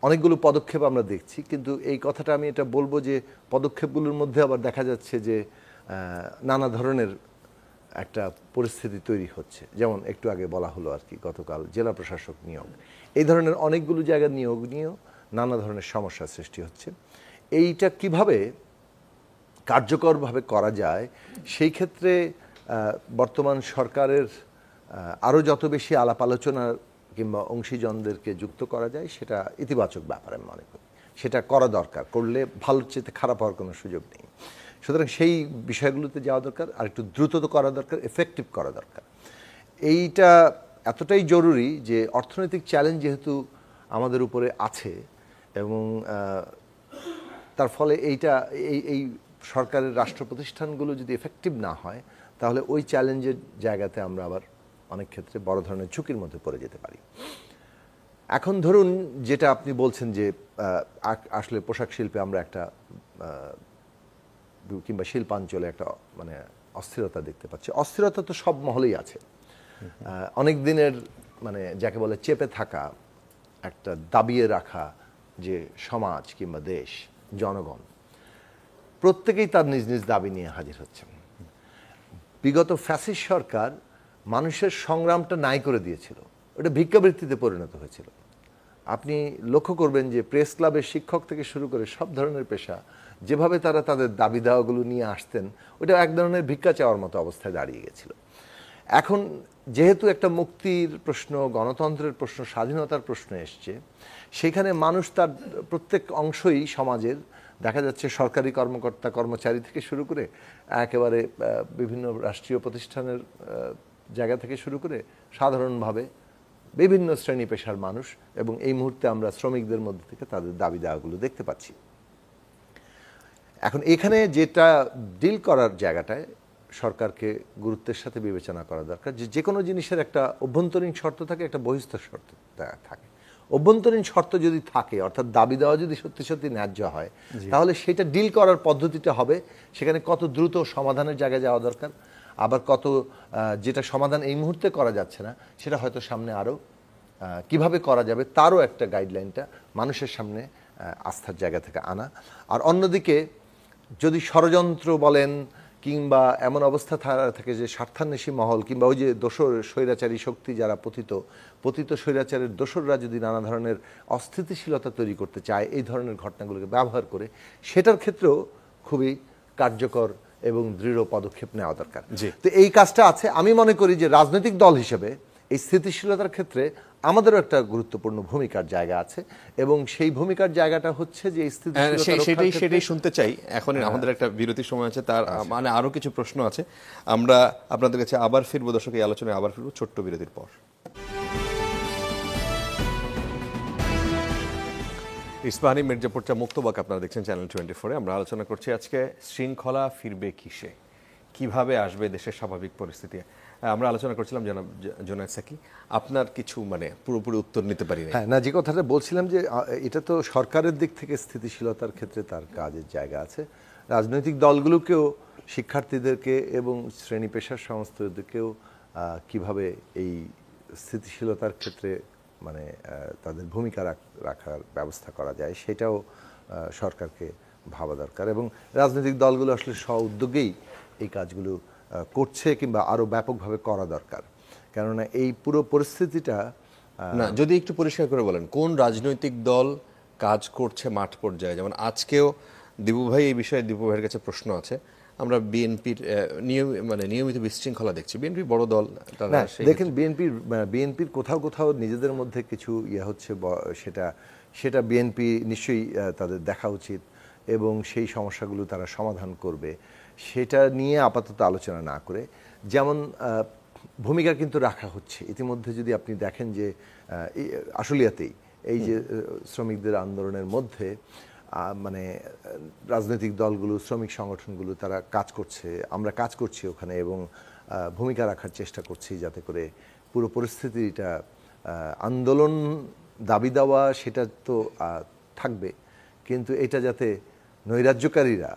Speaker 6: অনেকগুলো পদক্ষেপ আমরা দেখছি, কিন্তু এই কথাটা আমি এটা বলবো যে পদক্ষেপগুলোর মধ্যে আবার দেখা যাচ্ছে যে নানা ধরনের একটা পরিস্থিতি তৈরি হচ্ছে। যেমন একটু আগে বলা হলো আর কি, গতকাল জেলা প্রশাসক নিয়োগ, এই ধরনের অনেকগুলো জায়গায় নিয়োগ নিয়েও নানা ধরনের সমস্যার সৃষ্টি হচ্ছে। এইটা কিভাবে কার্যকরভাবে করা যায়, সেই ক্ষেত্রে বর্তমান সরকারের আরও যত বেশি আলাপ আলোচনা কিংবা অংশীজনদেরকে যুক্ত করা যায়, সেটা ইতিবাচক ব্যাপার আমি মনে করি। সেটা করা দরকার, করলে ভালোর চেয়ে খারাপ হওয়ার কোনো সুযোগ নেই। সুতরাং সেই বিষয়গুলোতে যাওয়া দরকার, আর একটু দ্রুত করা দরকার, এফেক্টিভ করা দরকার। এইটা এতটাই জরুরি যে অর্থনৈতিক চ্যালেঞ্জ যেহেতু আমাদের উপরে আছে, এবং তার ফলে এই সরকারের রাষ্ট্র প্রতিষ্ঠানগুলো যদি এফেক্টিভ না হয়, তাহলে ওই চ্যালেঞ্জের জায়গাতে আমরা আবার অনেক ক্ষেত্রে বড় ধরনের ঝুঁকির মধ্যে পড়ে যেতে পারি। এখন ধরুন যেটা আপনি বলছেন যে আসলে পোশাক শিল্পে আমরা একটা কিংবা শিল্পাঞ্চলে একটা মানে অস্থিরতা দেখতে পাচ্ছি। অস্থিরতা তো সব মহলেই আছে। অনেক দিনের মানে যাকে বলে চেপে থাকা, একটা দাবিয়ে রাখা যে সমাজ কিংবা দেশ, জনগণ প্রত্যেকেই তার নিজ নিজ দাবি নিয়ে হাজির হচ্ছে। বিগত ফ্যাসিস্ট সরকার মানুষের সংগ্রামটা নাই করে দিয়েছিল, ওটা ভিক্ষাবৃত্তিতে পরিণত হয়েছিল। আপনি লক্ষ্য করবেন যে প্রেস ক্লাবের শিক্ষক থেকে শুরু করে সব ধরনের পেশা যেভাবে তারা তাদের দাবি দাওয়াগুলো নিয়ে আসতেন, ওটা এক ধরনের ভিক্ষা চাওয়ার মতো অবস্থায় দাঁড়িয়ে গেছিল। এখন যেহেতু একটা মুক্তির প্রশ্ন, গণতন্ত্রের প্রশ্ন, স্বাধীনতার প্রশ্ন এসছে, সেখানে মানুষ তার প্রত্যেক অংশই সমাজের দেখা যাচ্ছে, সরকারি কর্মকর্তা কর্মচারী থেকে শুরু করে একেবারে বিভিন্ন রাষ্ট্রীয় প্রতিষ্ঠানের জায়গা থেকে শুরু করে সাধারণভাবে বিভিন্ন শ্রেণী পেশার মানুষ, এবং এই মুহূর্তে আমরা শ্রমিকদের মধ্যে থেকে তাদের দাবি দাওয়াগুলো দেখতে পাচ্ছি। এখন এখানে যেটা ডিল করার জায়গাটায় সরকারকে গুরুত্বের সাথে বিবেচনা করা দরকার, যে কোনো জিনিসের একটা অভ্যন্তরীণ শর্ত থাকে, একটা বহিঃস্থ শর্ত থাকে। অভ্যন্তরীণ শর্ত যদি থাকে, অর্থাৎ দাবি দেওয়া যদি সত্যি সত্যি ন্যায্য হয়, তাহলে সেটা ডিল করার পদ্ধতিটা হবে সেখানে কত দ্রুত সমাধানের জায়গায় যাওয়া দরকার, আবার কত যেটা সমাধান এই মুহূর্তে করা যাচ্ছে না, সেটা হয়তো সামনে আরও কিভাবে করা যাবে তারও একটা গাইডলাইনটা মানুষের সামনে আস্থার জায়গা থেকে আনা। আর অন্যদিকে যদি ষড়যন্ত্র বলেন কিংবা এমন অবস্থা থাকে যে স্বার্থান্বেষী মহল কিংবা ওই যে দোসর স্বৈরাচারী শক্তি যারা পতিত স্বৈরাচারের দোসররা যদি নানা ধরনের অস্থিতিশীলতা তৈরি করতে চায়, এই ধরনের ঘটনাগুলোকে ব্যবহার করে, সেটার ক্ষেত্রেও খুবই কার্যকর এবং দৃঢ় পদক্ষেপ নেওয়া দরকার। তো এই কাজটা আছে। আমি মনে করি যে রাজনৈতিক দল হিসেবে এই স্থিতিশীলতার ক্ষেত্রে আমাদেরও একটা গুরুত্বপূর্ণ ভূমিকার জায়গা আছে, এবং সেই ভূমিকার জায়গাটা হচ্ছে যে
Speaker 1: সেটাই শুনতে চাই। এখন আমাদের একটা বিরতির সময় আছে, তার মানে আরো কিছু প্রশ্ন আছে। আমরা আপনাদের কাছে আবার ফিরবো, দর্শক এই আলোচনায় আবার ফিরবো ছোট্ট বিরতির পর। ইস্পাহানি মির্জাপুরটা মুক্তবাক আপনারা দেখছেন চ্যানেল 24-এ। আমরা আলোচনা করছি আজকে শৃঙ্খলা ফিরবে কিসে, কিভাবে আসবে দেশের স্বাভাবিক পরিস্থিতি। আমরা আলোচনা করছিলাম জোনায়েদ সাকি, আপনার কিছু মানে পুরোপুরি উত্তর নিতে পারি
Speaker 6: না। যে কথাটা বলছিলাম যে এটা তো সরকারের দিক থেকে স্থিতিশীলতার ক্ষেত্রে তার কাজের জায়গা আছে। রাজনৈতিক দলগুলোকেও, শিক্ষার্থীদেরকে এবং শ্রেণী পেশার সংস্থাদেরকেও কিভাবে এই স্থিতিশীলতার ক্ষেত্রে মানে তাদের ভূমিকা রাখার ব্যবস্থা করা যায়, সেটাও সরকারকে ভাবা দরকার। এবং রাজনৈতিক দলগুলো আসলে স্ব উদ্যোগেই এই কাজগুলো করছে কিংবা আরো ব্যাপকভাবে করা দরকার। কেননা এই পুরো পরিস্থিতিটা
Speaker 1: না, যদি একটু পরিষ্কার করে বলেন কোন রাজনৈতিক দল কাজ করছে মাঠ পর্যায়ে। যেমন আজকেও দিবু ভাই, এই বিষয়ে দিবু ভাইয়ের কাছে প্রশ্ন আছে। আমরা বিএনপির নিয়মিত বিশৃঙ্খলা দেখছি। বিএনপি বড় দল,
Speaker 6: দেখেন বিএনপির কোথাও নিজেদের মধ্যে কিছু হচ্ছে, সেটা বিএনপি নিশ্চয়ই তাদের দেখা উচিত, এবং সেই সমস্যাগুলো তারা সমাধান করবে, সেটা নিয়ে আপাতত আলোচনা না করে। যেমন ভূমিকা কিন্তু রাখা হচ্ছে ইতিমধ্যে। যদি আপনি দেখেন যে আশুলিয়াতেই এই যে শ্রমিকদের আন্দোলনের মধ্যে মানে রাজনৈতিক দলগুলো, শ্রমিক সংগঠনগুলো তারা কাজ করছে, আমরা কাজ করছি ওখানে, এবং ভূমিকা রাখার চেষ্টা করছি যাতে করে পুরো পরিস্থিতিটা, আন্দোলন দাবি দেওয়া সেটা তো থাকবে, কিন্তু এটা যাতে নৈরাজ্যকারীরা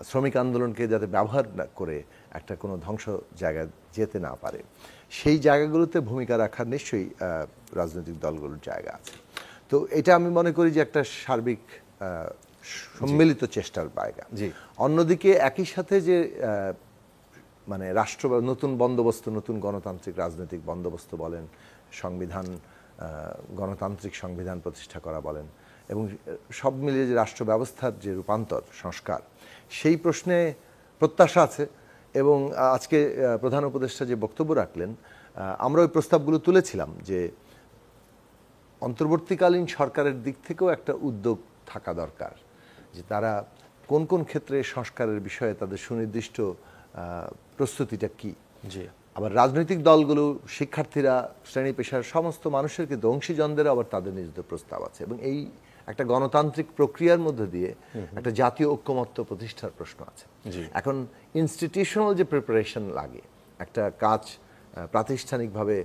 Speaker 6: শ্রমিক আন্দোলনকে যাতে ব্যবহার করে একটা কোনো ধ্বংস জায়গায় যেতে না পারে, সেই জায়গাগুলোতে ভূমিকা রাখার নিশ্চয়ই রাজনৈতিক দলগুলোর জায়গা আছে। তো এটা আমি মনে করি যে একটা সার্বিক সম্মিলিত চেষ্টার জায়গা। অন্যদিকে একই সাথে যে মানে রাষ্ট্র নতুন বন্দোবস্ত, নতুন গণতান্ত্রিক রাজনৈতিক বন্দোবস্ত বলেন, সংবিধান, গণতান্ত্রিক সংবিধান প্রতিষ্ঠা করা বলেন, এবং সব মিলিয়ে যে রাষ্ট্র ব্যবস্থার যে রূপান্তর সংস্কার, সেই প্রশ্নে প্রত্যাশা আছে। এবং আজকে প্রধান উপদেষ্টা যে বক্তব্য রাখলেন, আমরা ওই প্রস্তাবগুলো তুলেছিলাম যে অন্তর্বর্তীকালীন সরকারের দিক থেকেও একটা উদ্যোগ থাকা দরকার, যে তারা কোন কোন ক্ষেত্রে সংস্কারের বিষয়ে তাদের সুনির্দিষ্ট প্রস্তুতিটা কি। আবার রাজনৈতিক দলগুলো, শিক্ষার্থীরা, শ্রেণী পেশার সমস্ত মানুষের কিন্তু অংশীজনদের আবার তাদের নিজেদের প্রস্তাব আছে, এবং এই একটা গণতান্ত্রিক প্রক্রিয়ার মধ্যে দিয়ে একটা জাতীয় ঐক্যমত্য প্রতিষ্ঠার প্রশ্ন আছে। এখন ইনস্টিটিউশনাল যে প্রিপারেশন লাগে, একটা কাজ প্রাতিষ্ঠানিকভাবে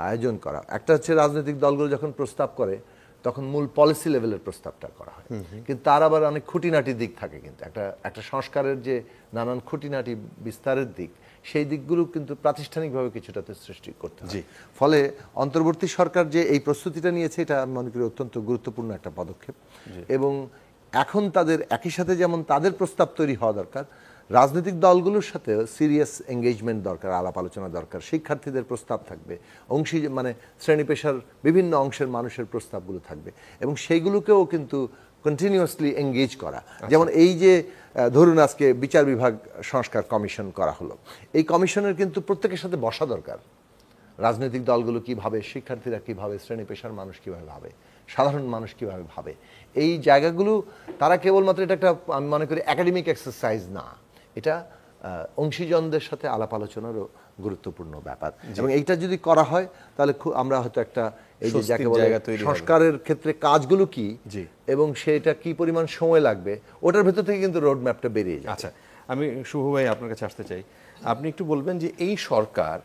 Speaker 6: আয়োজন করা, একটা হচ্ছে রাজনৈতিক দলগুলো যখন প্রস্তাব করে তখন মূল পলিসি লেভেলের প্রস্তাবটা করা হয়, কিন্তু তার আবার অনেক খুঁটিনাটি দিক থাকে। কিন্তু একটা সংস্কারের যে নানান খুঁটিনাটি বিস্তারের দিক, সেই দিকগুলো কিন্তু প্রাতিষ্ঠানিকভাবে কিছুটাতে সৃষ্টি করতে হয়। ফলে অন্তর্বর্তী সরকার যে এই প্রস্তুতিটা নিয়েছে, এটা আমি মনে করি অত্যন্ত গুরুত্বপূর্ণ একটা পদক্ষেপ। এবং এখন তাদের একই সাথে যেমন তাদের প্রস্তাব তৈরি হওয়া দরকার, রাজনৈতিক দলগুলোর সাথে সিরিয়াস এঙ্গেজমেন্ট দরকার, আলাপ আলোচনা দরকার। শিক্ষার্থীদের প্রস্তাব থাকবে, মানে শ্রেণী পেশার বিভিন্ন অংশের মানুষের প্রস্তাবগুলো থাকবে, এবং সেইগুলোকেও কিন্তু কন্টিনিউয়াসলি এঙ্গেজ করা। যেমন এই যে ধরুন আজকে বিচার বিভাগ সংস্কার কমিশন করা হলো, এই কমিশনের কিন্তু প্রত্যেকের সাথে বসা দরকার। রাজনৈতিক দলগুলো কি ভাবে, শিক্ষার্থীরা কি ভাবে, শ্রেণী পেশার মানুষ কিভাবে ভাবে, সাধারণ মানুষ কিভাবে ভাবে, এই জায়গাগুলো তারা কেবলমাত্র এটা একটা, আমি মনে করি, একাডেমিক এক্সারসাইজ না, এটা অংশীজনদের সাথে আলাপ আলোচনারও গুরুত্বপূর্ণ ব্যাপার। এবং এইটা যদি করা হয় তাহলে আমরা হয়তো একটা এই যে যাকে বলে সংস্কারের ক্ষেত্রে কাজগুলো কি এবং সেটা কি পরিমাণ সময় লাগবে, ওটার ভেতর থেকে কিন্তু রোড ম্যাপটা বেরিয়ে যায়।
Speaker 1: আচ্ছা, আমি শুভ ভাই আপনার কাছে আসতে চাই। আপনি একটু বলবেন যে এই সরকার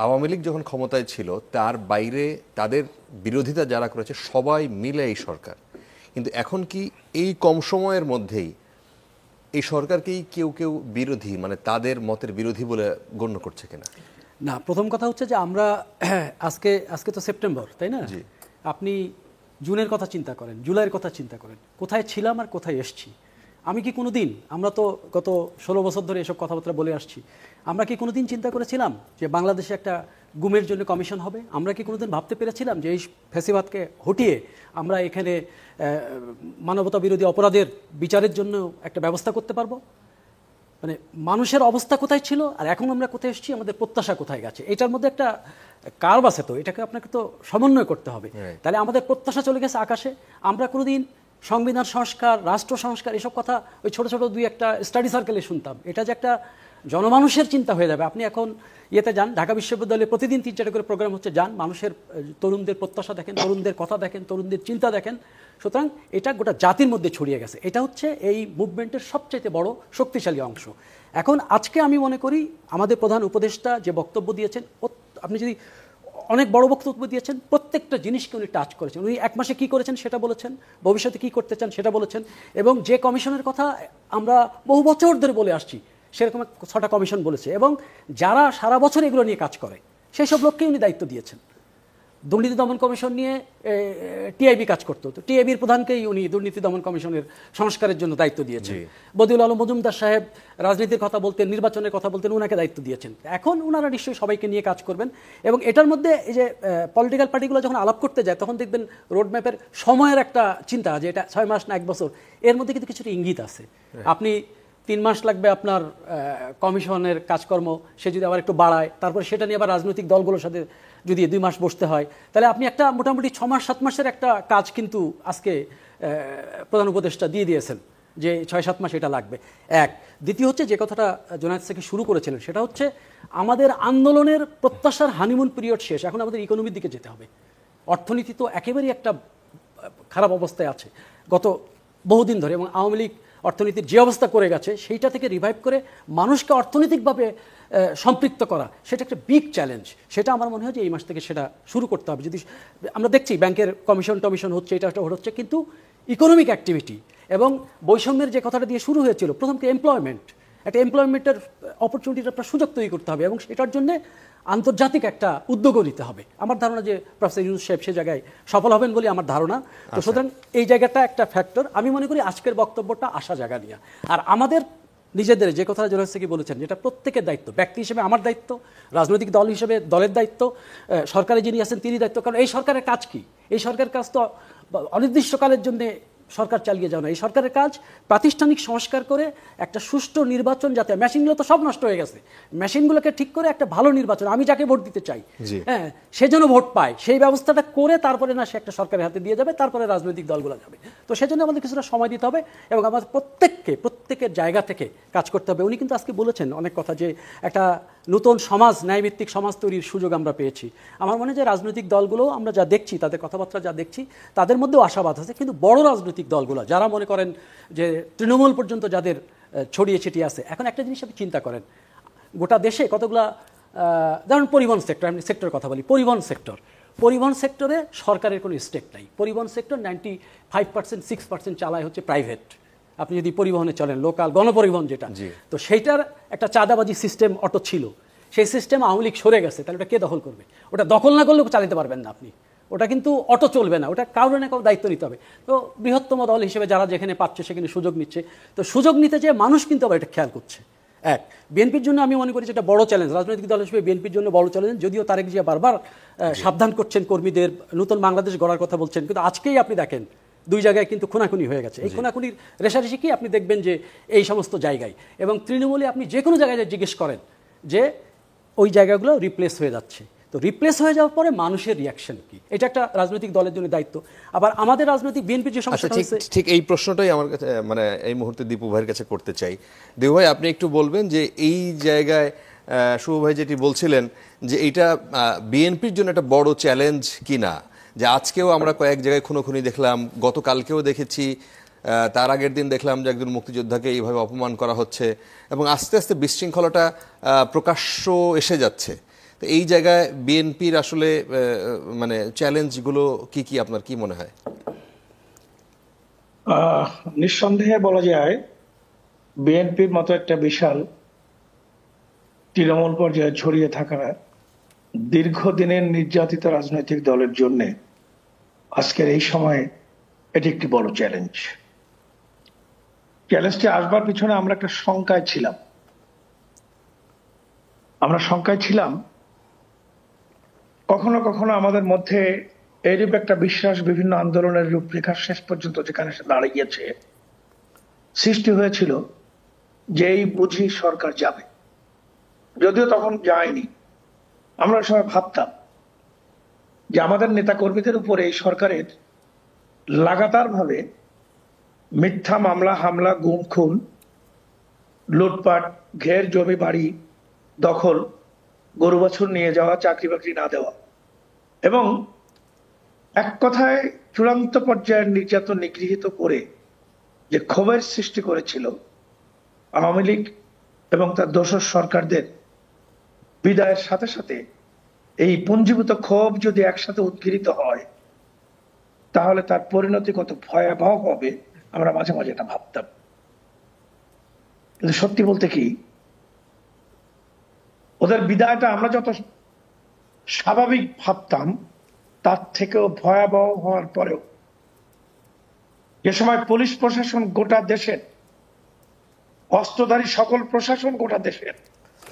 Speaker 1: আওয়ামী লীগ যখন ক্ষমতায় ছিল, তার বাইরে তাদের বিরোধিতা যারা করেছে সবাই মিলে এই সরকার, কিন্তু এখন কি এই কম সময়ের মধ্যেই এই সরকারকেই কেউ কেউ বিরোধী, মানে তাদের মতের বিরোধী বলে গণ্য করছে কিনা?
Speaker 4: না, প্রথম কথা হচ্ছে যে আমরা আজকে তো সেপ্টেম্বর, তাই না? আপনি জুনের কথা চিন্তা করেন, জুলাইয়ের কথা চিন্তা করেন, কোথায় ছিলাম আর কোথায় এসছি। আমি কি কোনো দিন, আমরা তো গত 16 বছর ধরে এসব কথাবার্তা বলে আসছি, আমরা কি কোনোদিন চিন্তা করেছিলাম যে বাংলাদেশে একটা গুমের জন্য কমিশন হবে? আমরা কি কোনোদিন ভাবতে পেরেছিলাম যে এই ফ্যাসিবাদকে হটিয়ে আমরা এখানে মানবতা বিরোধী অপরাধের বিচারের জন্য একটা ব্যবস্থা করতে পারবো? মানে মানুষের অবস্থা কোথায় ছিল আর এখন আমরা কোথায় এসেছি, আমাদের প্রত্যাশা কোথায় গেছে, এটার মধ্যে একটা কার্ভ আছে। তো এটাকে আপনাকে তো সমন্বয় করতে হবে। তাহলে আমাদের প্রত্যাশা চলে গেছে আকাশে। আমরা কোনোদিন সংবিধান সংস্কার, রাষ্ট্র সংস্কার, এসব কথা ওই ছোট ছোট দুই একটা স্টাডি সার্কেলে শুনতাম। এটা যে একটা জনমানুষের চিন্তা হয়ে যাবে। আপনি এখন ইয়েতে যান, ঢাকা বিশ্ববিদ্যালয়ে প্রতিদিন 3-4 করে প্রোগ্রাম হচ্ছে, যান, মানুষের তরুণদের প্রত্যাশা দেখেন, তরুণদের কথা দেখেন, তরুণদের চিন্তা দেখেন। সুতরাং এটা গোটা জাতির মধ্যে ছড়িয়ে গেছে। এটা হচ্ছে এই মুভমেন্টের সবচেয়ে বড় শক্তিশালী অংশ। এখন আজকে আমি মনে করি আমাদের প্রধান উপদেষ্টা যে বক্তব্য দিয়েছেন, আপনি যদি অনেক বড় বক্তব্য দিয়েছেন, প্রত্যেকটা জিনিসকে উনি টাচ করেছেন। উনি 1 মাসে কি করেছেন সেটা বলেছেন, ভবিষ্যতে কি করতে চান সেটা বলেছেন, এবং যে কমিশনের কথা আমরা বহু বছর ধরে বলে আসছি সেরকম 6টা কমিশন বলেছে, এবং যারা সারা বছর এগুলো নিয়ে কাজ করে সেই সব লোককেই উনি দায়িত্ব দিয়েছেন। দুর্নীতি দমন কমিশন নিয়ে টিআইবি কাজ করতো, তো টিআইবির প্রধানকেই উনি দুর্নীতি দমন কমিশনের সংস্কারের জন্য দায়িত্ব দিয়েছেন। বদিউল আলম মজুমদার সাহেব রাজনীতির কথা বলতেন, নির্বাচনের কথা বলতেন, ওনাকে দায়িত্ব দিয়েছেন। এখন ওনারা নিশ্চয়ই সবাইকে নিয়ে কাজ করবেন, এবং এটার মধ্যে এই যে পলিটিক্যাল পার্টিগুলো যখন আলাপ করতে যায় তখন দেখবেন রোডম্যাপের সময়ের একটা চিন্তা, যে এটা 6 মাস না 1 বছর, এর মধ্যে কিন্তু কিছুটা ইঙ্গিত আছে। আপনি 3 মাস লাগবে আপনার কমিশনের কাজকর্ম, সে যদি আবার একটু বাড়ায়, তারপর সেটা নিয়ে আবার রাজনৈতিক দলগুলোর সাথে যদি 2 মাস বসতে হয়, তাহলে আপনি একটা মোটামুটি 6 মাস 7 মাসের একটা কাজ কিন্তু আজকে প্রধান উপদেষ্টা দিয়ে দিয়েছেন যে 6-7 মাস এটা লাগবে। এক, দ্বিতীয় হচ্ছে যে কথাটা জোনায়েদ সাকি শুরু করেছিলেন, সেটা হচ্ছে আমাদের আন্দোলনের প্রত্যাশার হানিমুন পিরিয়ড শেষ, এখন আমাদের ইকোনমির দিকে যেতে হবে। অর্থনীতি তো একেবারেই একটা খারাপ অবস্থায় আছে গত বহুদিন ধরে, এবং আওয়ামী লীগ অর্থনীতির যে অবস্থা করে গেছে সেইটা থেকে রিভাইভ করে মানুষকে অর্থনৈতিকভাবে সম্পৃক্ত করা, সেটা একটা বিগ চ্যালেঞ্জ। সেটা আমার মনে হয় যে এই মাস থেকে সেটা শুরু করতে হবে। যদি আমরা দেখছি ব্যাংকের কমিশন হচ্ছে, এটা হচ্ছে, কিন্তু ইকোনমিক অ্যাক্টিভিটি এবং বৈষম্যের যে কথাটা দিয়ে শুরু হয়েছিল প্রথম, এমপ্লয়মেন্ট, একটা এমপ্লয়মেন্টের অপরচুনিটির আপনার সুযোগ তৈরি করতে হবে এবং সেটার জন্য আন্তর্জাতিক একটা উদ্যোগও নিতে হবে। আমার ধারণা যে প্রফেসর ইউনূস সাহেব সে জায়গায় সফল হবেন বলে আমার ধারণা। তো সুতরাং এই জায়গাটা একটা ফ্যাক্টর। আমি মনে করি আজকের বক্তব্যটা আশা জায়গা নিয়ে, আর আমাদের নিজেদের যে কথাটা জোনায়েদ সাকি বলেছেন, যেটা প্রত্যেকের দায়িত্ব, ব্যক্তি হিসেবে আমার দায়িত্ব, রাজনৈতিক দল হিসেবে দলের দায়িত্ব, সরকারে যিনি আছেন তিনি দায়িত্ব। কারণ এই সরকারের কাজ কি? এই সরকারের কাজ তো অনির্দিষ্টকালের জন্য সরকার চালিয়ে যাওয়া না। এই সরকারের কাজ প্রাতিষ্ঠানিক সংস্কার করে একটা সুষ্ঠু নির্বাচন, যাতে মেশিনগুলো তো সব নষ্ট হয়ে গেছে, মেশিনগুলোকে ঠিক করে একটা ভালো নির্বাচন, আমি যাকে ভোট দিতে চাই হ্যাঁ সে যেন ভোট পায়, সেই ব্যবস্থাটা করে তারপরে না সে একটা সরকারের হাতে দিয়ে যাবে, তারপরে রাজনৈতিক দলগুলো যাবে। তো সেজন্য আমাদের কিছুটা সময় দিতে হবে এবং আমাদের প্রত্যেকের জায়গা থেকে কাজ করতে হবে। উনি কিন্তু আজকে বলেছেন অনেক কথা, যে একটা নতুন সমাজ, ন্যায়ভিত্তিক সমাজ তৈরির সুযোগ আমরা পেয়েছি। আমার মনে হয় যে রাজনৈতিক দলগুলো আমরা যা দেখছি, তাদের কথাবার্তা যা দেখছি, তাদের মধ্যেও আশাবাদ আছে। কিন্তু বড় রাজনৈতিক দলগুলো যারা মনে করেন যে তৃণমূল পর্যন্ত যাদের ছড়িয়ে ছিটিয়ে আছে, এখন একটা জিনিস আপনি চিন্তা করেন, গোটা দেশে কতগুলা যেমন পরিবহন সেক্টর, আমি সেক্টরের কথা বলি, পরিবহন সেক্টরে সরকারের কোনো স্টেক নাই। পরিবহন সেক্টর 95% 6% চালায় হচ্ছে প্রাইভেট। আপনি যদি পরিবহনে চলেন, লোকাল গণপরিবহন যেটা, তো সেইটার একটা চাঁদাবাজি সিস্টেম অটো ছিল, সেই সিস্টেম আওয়ামী লীগ সরে গেছে। তাহলে ওটা কে দখল করবে? ওটা দখল না করলেও চালাতে পারবেন না আপনি, ওটা কিন্তু অটো চলবে না, ওটা কারো না কারো দায়িত্ব নিতে হবে। তো বৃহত্তম দল হিসেবে যারা যেখানে পাচ্ছে সেখানে সুযোগ নিচ্ছে, তো সুযোগ নিতে যেয়ে মানুষ কিন্তু আবার এটা খেয়াল করছে। এক, বিএনপির জন্য আমি মনে করি যে এটা বড় চ্যালেঞ্জ, রাজনৈতিক দল হিসেবে বিএনপির জন্য বড় চ্যালেঞ্জ। যদিও তারেক জিয়া বারবার সাবধান করছেন কর্মীদের, নতুন বাংলাদেশ গড়ার কথা বলছেন, কিন্তু আজকেই আপনি দেখেন দুই জায়গায় কিন্তু খুনাখুনি হয়ে গেছে। এই খুনাখুনির রেশারেশি কি আপনি দেখবেন যে এই সমস্ত জায়গায়, এবং তৃণমূলে আপনি যে কোনো জায়গায় জিজ্ঞেস করেন যে ওই জায়গাগুলো রিপ্লেস হয়ে যাচ্ছে। তো রিপ্লেস হয়ে যাওয়ার পরে মানুষের রিয়াকশন কি, এটা একটা রাজনৈতিক দলের জন্য দায়িত্ব। আবার আমাদের রাজনৈতিক বিএনপির যে সমস্যা হচ্ছে,
Speaker 1: ঠিক এই প্রশ্নটাই আমার কাছে মানে এই মুহূর্তে দীপু ভাইয়ের কাছে করতে চাই। দীপু ভাই, আপনি একটু বলবেন যে এই জায়গায় শুভ ভাই যেটি বলছিলেন যে এইটা বিএনপির জন্য একটা বড় চ্যালেঞ্জ কিনা, যে আজকেও আমরা কয়েক জায়গায় খুনোখুনি দেখলাম, গতকালকেও দেখেছি, তার আগের দিন দেখলাম যে একজন মুক্তিযোদ্ধাকে এইভাবে অপমান করা হচ্ছে, এবং আস্তে আস্তে বিশৃঙ্খলাটা প্রকাশ্য এসে যাচ্ছে। তো এই জায়গায় বিএনপির আসলে মানে চ্যালেঞ্জগুলো কি কি, আপনার কি মনে হয়?
Speaker 5: নিঃসন্দেহে বলা যায় বিএনপির মতো একটা বিশাল তৃণমূল পর্যায়ে ছড়িয়ে থাকা দীর্ঘদিনের নির্যাতিত রাজনৈতিক দলের জন্য আজকের এই সময়ে এটি একটি বড় চ্যালেঞ্জ। চ্যালেঞ্জটি আসবার পিছনে আমরা একটা শঙ্কায় ছিলাম। কখনো কখনো আমাদের মধ্যে এইরূপ একটা বিশ্বাস বিভিন্ন আন্দোলনের রূপরেখা শেষ পর্যন্ত যেখানে সে দাঁড়িয়েছে সৃষ্টি হয়েছিল যে এই বুঝি সরকার যাবে, যদিও তখন যায়নি। আমরা সবাই ভাবতাম যে আমাদের নেতা কর্মীদের উপরে এই সরকারের লাগাতার ভাবে মিথ্যা মামলা, হামলা, গুম খুন, লুটপাট, ঘের জমি বাড়ি দখল, গরু বাছুর নিয়ে যাওয়া, চাকরি বাকরি না দেওয়া, এবং এক কথায় চূড়ান্ত পর্যায়ের নির্যাতন নিগৃহীত করে যে ক্ষোভের সৃষ্টি করেছিল আওয়ামী লীগ এবং তার দোসর সরকারদের বিদায়ের সাথে সাথে, এই পুঞ্জীভূত ক্ষোভ যদি একসাথে উদ্গীরিত হয় তাহলে তার পরিণতি কত ভয়াবহ হবে আমরা মাঝে মাঝে এটা ভাবতাম। কিন্তু সত্যি বলতে কি, ওদের বিদায়টা আমরা যত স্বাভাবিক ভাবতাম তার থেকেও ভয়াবহ হওয়ার পরেও যে সময় পুলিশ প্রশাসন গোটা দেশের, অস্ত্রধারী সকল প্রশাসন গোটা দেশের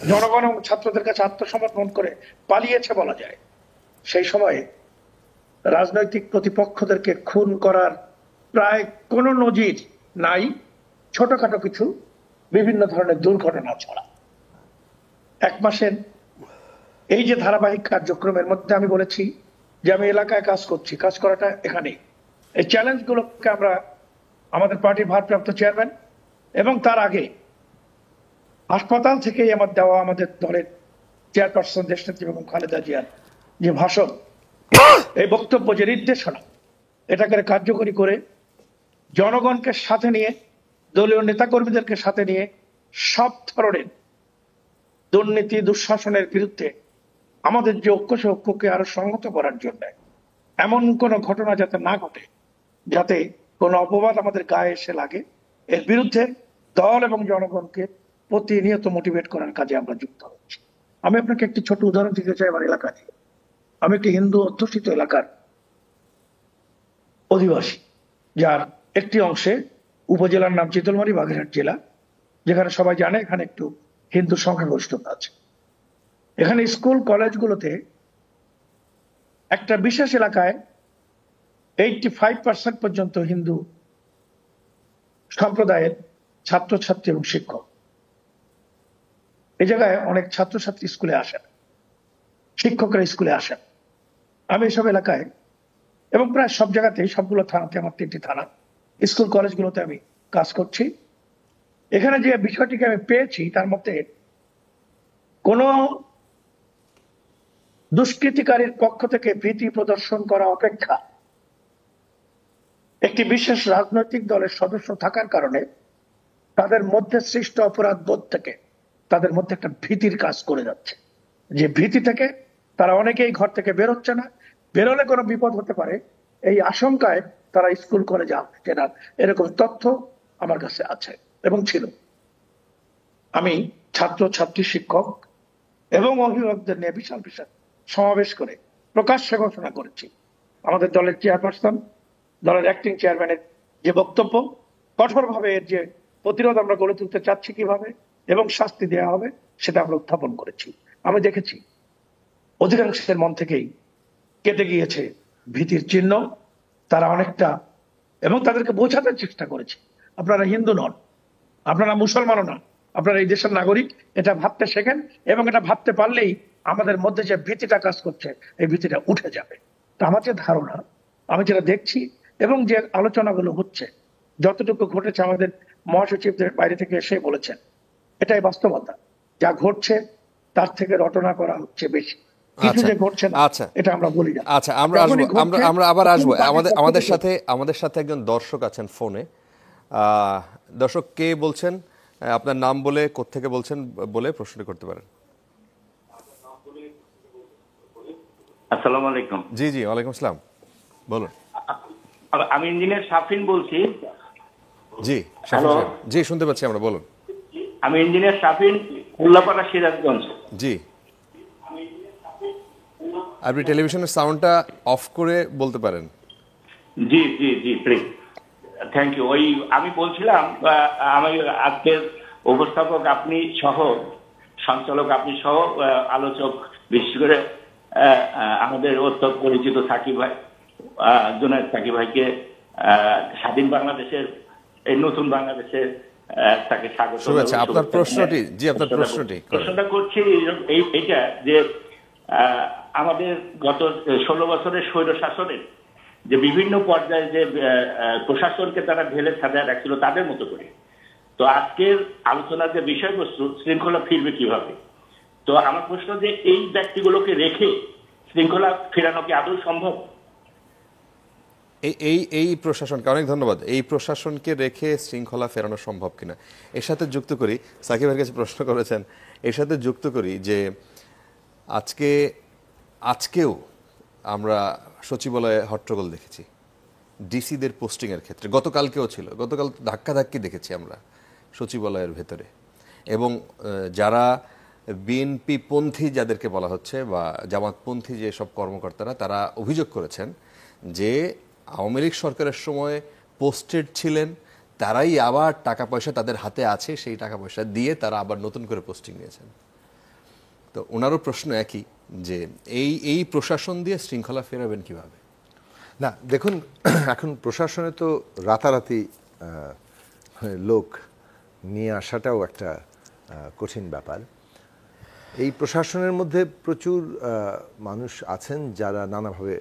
Speaker 5: জনগণ এবং ছাত্রদের কাছে আত্মসমর্পণ করে পালিয়েছে বলা যায়, সেই সময়ে রাজনৈতিক প্রতিপক্ষদেরকে খুন করার প্রায় কোনো নজির নাই, ছোটখাটো কিছু বিভিন্ন ধরনের দুর্ঘটনা ছাড়া। এক মাসের এই যে ধারাবাহিক কার্যক্রমের মধ্যে আমি বলেছি যে আমি এলাকায় কাজ করছি, কাজ করাটা এখানে, এই চ্যালেঞ্জগুলোকে আমরা আমাদের পার্টির ভারপ্রাপ্ত চেয়ারম্যান এবং তার আগে হাসপাতাল থেকেই আমার দেওয়া আমাদের দলের চেয়ারপারসন দেশনেত্রী বেগম খালেদা জিয়ার যে ভাষণ, এই বক্তব্য, যে নির্দেশনা, এটাকে কার্যকরী করে জনগণকে সাথে নিয়ে, দলীয় নেতাকর্মীদেরকে সাথে নিয়ে সব ধরনের দুর্নীতি দুঃশাসনের বিরুদ্ধে আমাদের যে ঐক্য, সে ঐক্যকে আরো সংহত করার জন্য, এমন কোন ঘটনা যাতে না ঘটে, যাতে কোনো অপবাদ আমাদের গায়ে এসে লাগে, এর বিরুদ্ধে দল এবং জনগণকে প্রতিনিয়ত মোটিভেট করার কাজে আমরা যুক্ত হচ্ছি। আমি আপনাকে একটি ছোট উদাহরণ দিতে চাই আমার এলাকা নিয়ে। আমি একটি হিন্দু অধ্যুষিত এলাকার অধিবাসী, যার একটি অংশে উপজেলার নাম চিতলমারী, বাগেরহাট জেলা, যেখানে সবাই জানে এখানে একটু হিন্দু সংখ্যাগরিষ্ঠতা আছে। এখানে স্কুল কলেজগুলোতে একটা বিশেষ এলাকায় 85% পর্যন্ত হিন্দু সম্প্রদায়ের ছাত্রছাত্রী এবং শিক্ষক। এই জায়গায় অনেক ছাত্রছাত্রী স্কুলে আসেন, শিক্ষকরা স্কুলে আসেন। আমি এসব এলাকায় এবং প্রায় সব জায়গাতেই, সবগুলো থানাতে, আমার 3টি থানা, স্কুল কলেজগুলোতে আমি কাজ করছি। এখানে যে বিষয়টিকে আমি পেয়েছি তার মধ্যে কোন দুষ্কৃতিকারীর পক্ষ থেকে ভীতি প্রদর্শন করা অপেক্ষা একটি বিশেষ রাজনৈতিক দলের সদস্য থাকার কারণে তাদের মধ্যে সৃষ্ট অপরাধ বোধ থেকে তাদের মধ্যে একটা ভীতির কাজ করে যাচ্ছে, যে ভীতি থেকে তারা অনেকেই ঘর থেকে বেরোচ্ছে না, বেরোলে কোনো বিপদ হতে পারে এই আশঙ্কায় তারা স্কুল কলেজে আসছে না। এরকম তথ্য আমার কাছে আছে এবং ছিল। আমি ছাত্র ছাত্রী, শিক্ষক এবং অভিভাবকদের নিয়ে বিশাল বিশাল সমাবেশ করে প্রকাশ্যে ঘোষণা করেছি। আমাদের দলের চেয়ারপারসন, দলের অ্যাক্টিং চেয়ারম্যানের যে বক্তব্য, কঠোরভাবে এর যে প্রতিরোধ আমরা গড়ে তুলতে চাচ্ছি কিভাবে এবং শাস্তি দেওয়া হবে, সেটা আমরা উত্থাপন করেছি। আমি দেখেছি অধিকাংশের মন থেকেই কেটে গিয়েছে ভীতির চিহ্ন। তারা অনেকটা, এবং তাদেরকে বোঝাতে চেষ্টা করেছে, আপনারা হিন্দু নন, আপনারা মুসলমানও না, আপনারা এই দেশের নাগরিক, এটা ভাবতে শেখেন, এবং এটা ভাবতে পারলেই আমাদের মধ্যে যে ভীতিটা কাজ করছে এই ভীতিটা উঠে যাবে। তা আমার যে ধারণা, আমি যেটা দেখছি এবং যে আলোচনাগুলো হচ্ছে, যতটুকু ঘটেছে আমাদের মহাসচিবদের বাইরে থেকে এসে বলেছেন, এটাই বাস্তবতা। যা ঘটছে তার থেকে রটনা করা হচ্ছে বেশি, কিছু যে ঘটছে না এটা আমরা বলি না।
Speaker 1: আচ্ছা, আমরা আবার আসবো। আমাদের সাথে একজন দর্শক আছেন ফোনে। দর্শক কে বলছেন? আপনার নাম বলে, কোত্থেকে বলছেন বলে প্রশ্ন করতে পারেন।
Speaker 7: আসসালামু আলাইকুম।
Speaker 1: জি জি, ওয়ালাইকুম আসসালাম, বলুন।
Speaker 7: আমি ইঞ্জিনিয়ার শাফিন বলছি।
Speaker 1: জি শাফিন সাহেব, জি শুনতে পাচ্ছি আমরা, বলুন।
Speaker 7: আমি ইঞ্জিনিয়ার শাফিন, উল্লাপাড়া, সিরাজগঞ্জ।
Speaker 1: জি, আপনি টেলিভিশনের সাউন্ডটা অফ করে বলতে পারেন।
Speaker 7: জি জি জি, প্লিজ, থ্যাংক ইউ। ওই আমি বলছিলাম, আমি আজকের উপস্থাপক আপনি সহ, সঞ্চালক আপনি সহ, আলোচক, বিশেষ করে আমাদের অত্যন্ত পরিচিত সাকিব ভাই, জুনায়েদ সাকিব ভাইকে স্বাধীন বাংলাদেশের, এই নতুন বাংলাদেশের তাকে স্বাগত।
Speaker 1: শুভেচ্ছা। আপনার প্রশ্নটি? জি, আপনার
Speaker 7: প্রশ্নটা করছি এইটা যে আমাদের গত 16 বছরের স্বৈর শাসনের যে বিভিন্ন পর্যায়ে যে প্রশাসনকে তারা ঢেলে সাজায় রাখছিল তাদের মতো করে, তো আজকের আলোচনার যে বিষয়বস্তু, শৃঙ্খলা ফিরবে কিভাবে? তো আমার প্রশ্ন যে এই ব্যক্তিগুলোকে রেখে শৃঙ্খলা ফেরানো কি আদৌ সম্ভব?
Speaker 1: এই প্রশাসনকে অনেক ধন্যবাদ। এই প্রশাসনকে রেখে শৃঙ্খলা ফেরানো সম্ভব কিনা, এর সাথে যুক্ত করি, সাকিবের কাছে প্রশ্ন করেছেন, এর সাথে যুক্ত করি যে আজকেও আমরা সচিবালয়ে হট্টগোল দেখেছি ডিসিদের পোস্টিংয়ের ক্ষেত্রে। গতকালকেও ছিল, গতকাল ধাক্কাধাক্কি দেখেছি আমরা সচিবালয়ের ভেতরে। এবং যারা বিএনপি পন্থী যাদেরকে বলা হচ্ছে, বা জামাতপন্থী যে সব কর্মকর্তারা, তারা অভিযোগ করেছেন যে আওয়ামী লীগ সরকারের সময় পোস্টেড ছিলেন, তারাই আবার টাকা পয়সা তাদের হাতে আছে, সেই টাকা পয়সা দিয়ে তারা আবার নতুন করে পোস্টিং নিয়েছেন। তো ওনারও প্রশ্ন একই, যে এই প্রশাসন দিয়ে শৃঙ্খলা ফেরাবেন কিভাবে?
Speaker 6: না, দেখুন, এখন প্রশাসনে তো রাতারাতি লোক নিয়ে আসাটাও একটা কঠিন ব্যাপার। এই প্রশাসনের মধ্যে প্রচুর মানুষ আছেন যারা নানাভাবে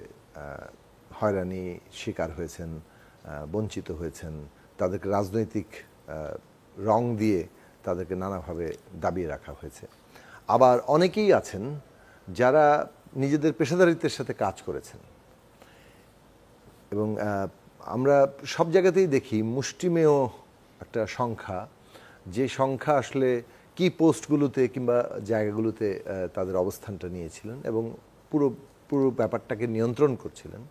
Speaker 6: হয়রানি শিকার হয়েছেন, বঞ্চিত হয়েছেন, তাদেরকে রাজনৈতিক রং দিয়ে তাদেরকে নানাভাবে দাবিয়ে রাখা হয়েছে। আবার অনেকেই আছেন যারা নিজেদের পেশাদারিত্বের সাথে কাজ করেছেন, এবং আমরা সব জায়গাতেই দেখি মুষ্টিমেয় একটা সংখ্যা, যে সংখ্যা আসলে কি পোস্টগুলোতে কিংবা জায়গাগুলোতে তাদের অবস্থানটা নিয়েছিলেন এবং পুরো ব্যাপারটাকে নিয়ন্ত্রণ করছিলেন,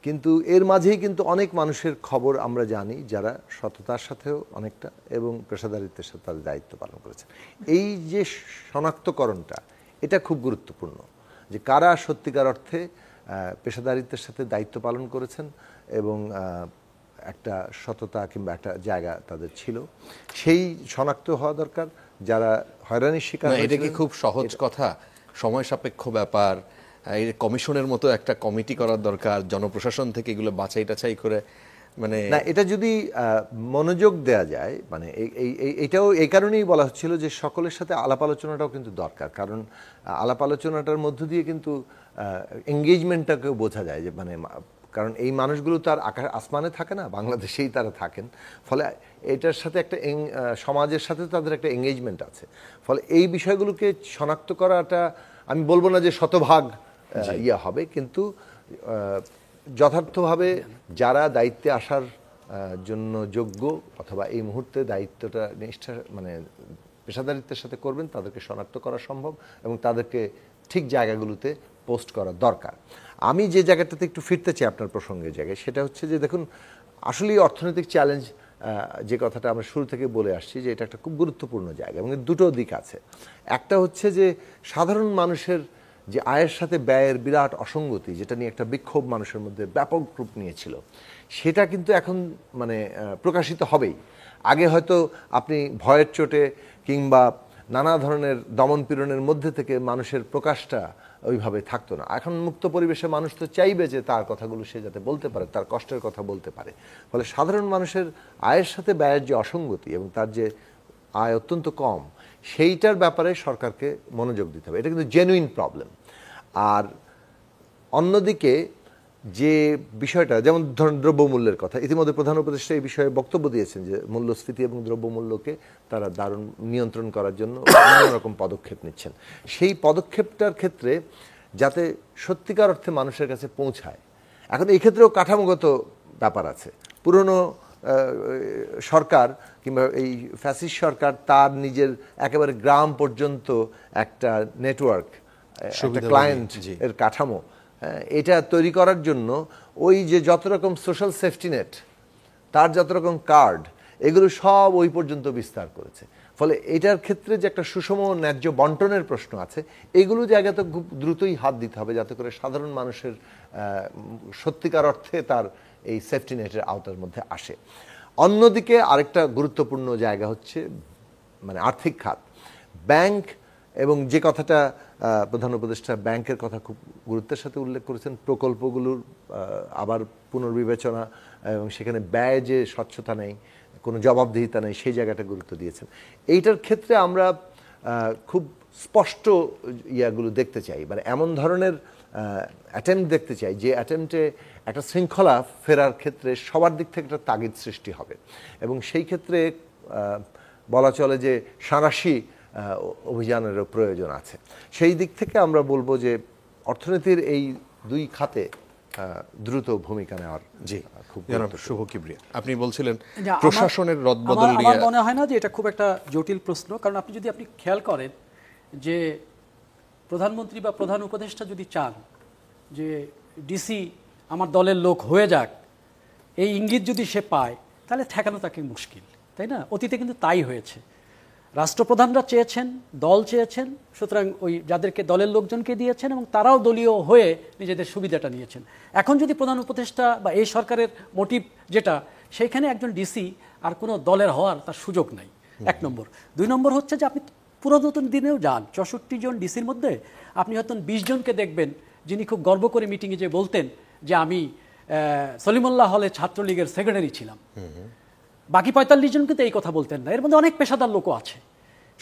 Speaker 6: কিন্তু এর মাঝেই কিন্তু অনেক মানুষের খবর আমরা জানি যারা সততার সাথেও অনেকটা এবং পেশাদারিত্বের সাথে তাদের দায়িত্ব পালন করেছেন। এই যে শনাক্তকরণটা, এটা খুব গুরুত্বপূর্ণ যে কারা সত্যিকার অর্থে পেশাদারিত্বের সাথে দায়িত্ব পালন করেছেন এবং একটা সততা কিংবা একটা জায়গা তাদের ছিল, সেই শনাক্ত হওয়া দরকার। যারা হয়রানির শিকার,
Speaker 1: এটা কি খুব সহজ কথা? সময় সাপেক্ষ ব্যাপার। এই কমিশনের মতো একটা কমিটি করার দরকার, জনপ্রশাসন থেকে এগুলো বাছাই টাছাই করে, মানে
Speaker 6: না, এটা যদি মনোযোগ দেয়া যায়, মানে এটাও এই কারণেই বলা হচ্ছিল যে সকলের সাথে আলাপ আলোচনাটাও কিন্তু দরকার, কারণ আলাপ আলোচনাটার মধ্য দিয়ে কিন্তু এঙ্গেজমেন্টটাকেও বোঝা যায় যে মানে, কারণ এই মানুষগুলো তো আর আসমানে থাকে না, বাংলাদেশেই তারা থাকেন। ফলে এটার সাথে একটা সমাজের সাথে তাদের একটা এঙ্গেজমেন্ট আছে। ফলে এই বিষয়গুলোকে শনাক্ত করাটা, আমি বলবো না যে শতভাগ ইয়া হবে, কিন্তু যথার্থভাবে যারা দায়িত্বে আসার জন্য যোগ্য অথবা এই মুহূর্তে দায়িত্বটা নিষ্ঠা মানে পেশাদারিত্বের সাথে করবেন, তাদেরকে শনাক্ত করা সম্ভব এবং তাদেরকে ঠিক জায়গাগুলোতে পোস্ট করা দরকার। আমি যে জায়গাটাতে একটু ফিরতে চাই আপনার প্রসঙ্গের জায়গায়, সেটা হচ্ছে যে দেখুন, আসলেই অর্থনৈতিক চ্যালেঞ্জ, যে কথাটা আমরা শুরু থেকে বলে আসছি যে এটা একটা খুব গুরুত্বপূর্ণ জায়গা এবং দুটো দিক আছে। একটা হচ্ছে যে সাধারণ মানুষের যে আয়ের সাথে ব্যয়ের বিরাট অসঙ্গতি, যেটা নিয়ে একটা বিক্ষোভ মানুষের মধ্যে ব্যাপক রূপ নিয়েছিল, সেটা কিন্তু এখন মানে প্রকাশিত হবেই। আগে হয়তো আপনি ভয়ের চোটে কিংবা নানা ধরনের দমন পীড়নের মধ্যে থেকে মানুষের প্রকাশটা ওইভাবে থাকতো না। এখন মুক্ত পরিবেশে মানুষ তো চাইবে যে তার কথাগুলো সে যাতে বলতে পারে, তার কষ্টের কথা বলতে পারে। ফলে সাধারণ মানুষের আয়ের সাথে ব্যয়ের যে অসঙ্গতি এবং তার যে আয় অত্যন্ত কম, সেইটার ব্যাপারে সরকারকে মনোযোগ দিতে হবে। এটা কিন্তু জেনুইন প্রবলেম। আর অন্যদিকে যে বিষয়টা, যেমন ধরুন দ্রব্যমূল্যের কথা, ইতিমধ্যে প্রধান উপদেষ্টা এই বিষয়ে বক্তব্য দিয়েছেন যে মূল্যস্ফীতি এবং দ্রব্যমূল্যকে তারা দারুণ নিয়ন্ত্রণ করার জন্য নানা রকম পদক্ষেপ নিচ্ছেন। সেই পদক্ষেপটার ক্ষেত্রে যাতে সত্যিকার অর্থে মানুষের কাছে পৌঁছায়, এখন এই ক্ষেত্রেও কাঠামোগত ব্যাপার আছে। পুরনো সরকার কিংবা এই ফ্যাসিস্ট সরকার তার নিজের একেবারে গ্রাম পর্যন্ত একটা নেটওয়ার্ক, ক্লায়েন্ট এর কাঠামো, এটা তৈরি করার জন্য ওই যে যত রকম সোশ্যাল সেফটি নেট, তার যত রকম কার্ড, এগুলো সব ওই পর্যন্ত বিস্তার করেছে। ফলে এটার ক্ষেত্রে যে একটা সুষম ন্যায্য বন্টনের প্রশ্ন আছে, এগুলো জায়গাতে খুব দ্রুতই হাত দিতে হবে যাতে করে সাধারণ মানুষের সত্যিকার অর্থে তার এই সেফটি নেটের আওতার মধ্যে আসে। অন্যদিকে আরেকটা গুরুত্বপূর্ণ জায়গা হচ্ছে মানে আর্থিক খাত, ব্যাংক, এবং যে কথাটা প্রধান উপদেষ্টা ব্যাংকের কথা খুব গুরুত্বের সাথে উল্লেখ করেছেন, প্রকল্পগুলোর আবার পুনর্বিবেচনা এবং সেখানে ব্যয় যে স্বচ্ছতা নেই, কোনো জবাবদিহিতা নেই, সেই জায়গাটা গুরুত্ব দিয়েছেন। এইটার ক্ষেত্রে আমরা খুব স্পষ্ট ইয়াগুলো দেখতে চাই, মানে এমন ধরনের অ্যাটেম্প্ট দেখতে চাই যে অ্যাটেম্পটে একটা শৃঙ্খলা ফেরার ক্ষেত্রে সবার দিক থেকে একটা তাগিদ সৃষ্টি হবে। এবং সেই ক্ষেত্রে বলা চলে যে সাঁড়াশি অভিযানেরও প্রয়োজন আছে। সেই দিক থেকে আমরা বলবো যে অর্থনীতির এই দুই খাতে দ্রুত ভূমিকা নেওয়ার খুব
Speaker 1: শুভ কিবরিয়া। আপনি বলছিলেন প্রশাসনের রদবদল নিয়ে।
Speaker 4: আমার মনে হয় না যে এটা খুব একটা জটিল প্রশ্ন, কারণ আপনি খেয়াল করেন যে প্রধানমন্ত্রী বা প্রধান উপদেষ্টা যদি চান যে ডিসি আমার দলের লোক হয়ে যাক, এই ইঙ্গিত যদি সে পায়, তাহলে ঠেকানো তাকে মুশকিল, তাই না? অতীতে কিন্তু তাই হয়েছে। রাষ্ট্রপ্রধানরা চেয়েছেন, দল চেয়েছেন, সুতরাং ওই যাদেরকে দলের লোকজনকে দিয়েছেন এবং তারাও দলীয় হয়ে নিজেদের সুবিধাটা নিয়েছেন। এখন যদি প্রধান উপদেষ্টা বা এই সরকারের মোটিভ যেটা, সেইখানে একজন ডিসি আর কোনো দলের হওয়ার তার সুযোগ নাই, এক নম্বর। দুই নম্বর হচ্ছে যে আপনি পুরাতন দিনেও যান, 64 জন ডিসির মধ্যে আপনি হয়তো 20 জনকে দেখবেন যিনি খুব গর্ব করে মিটিংয়ে যে বলতেন যে আমি সলিমুল্লাহ হলে ছাত্রলীগের সেক্রেটারি ছিলাম। বাকি 45 জন কিন্তু এই কথা বলতেন না। এর মধ্যে অনেক পেশাদার লোকও আছে।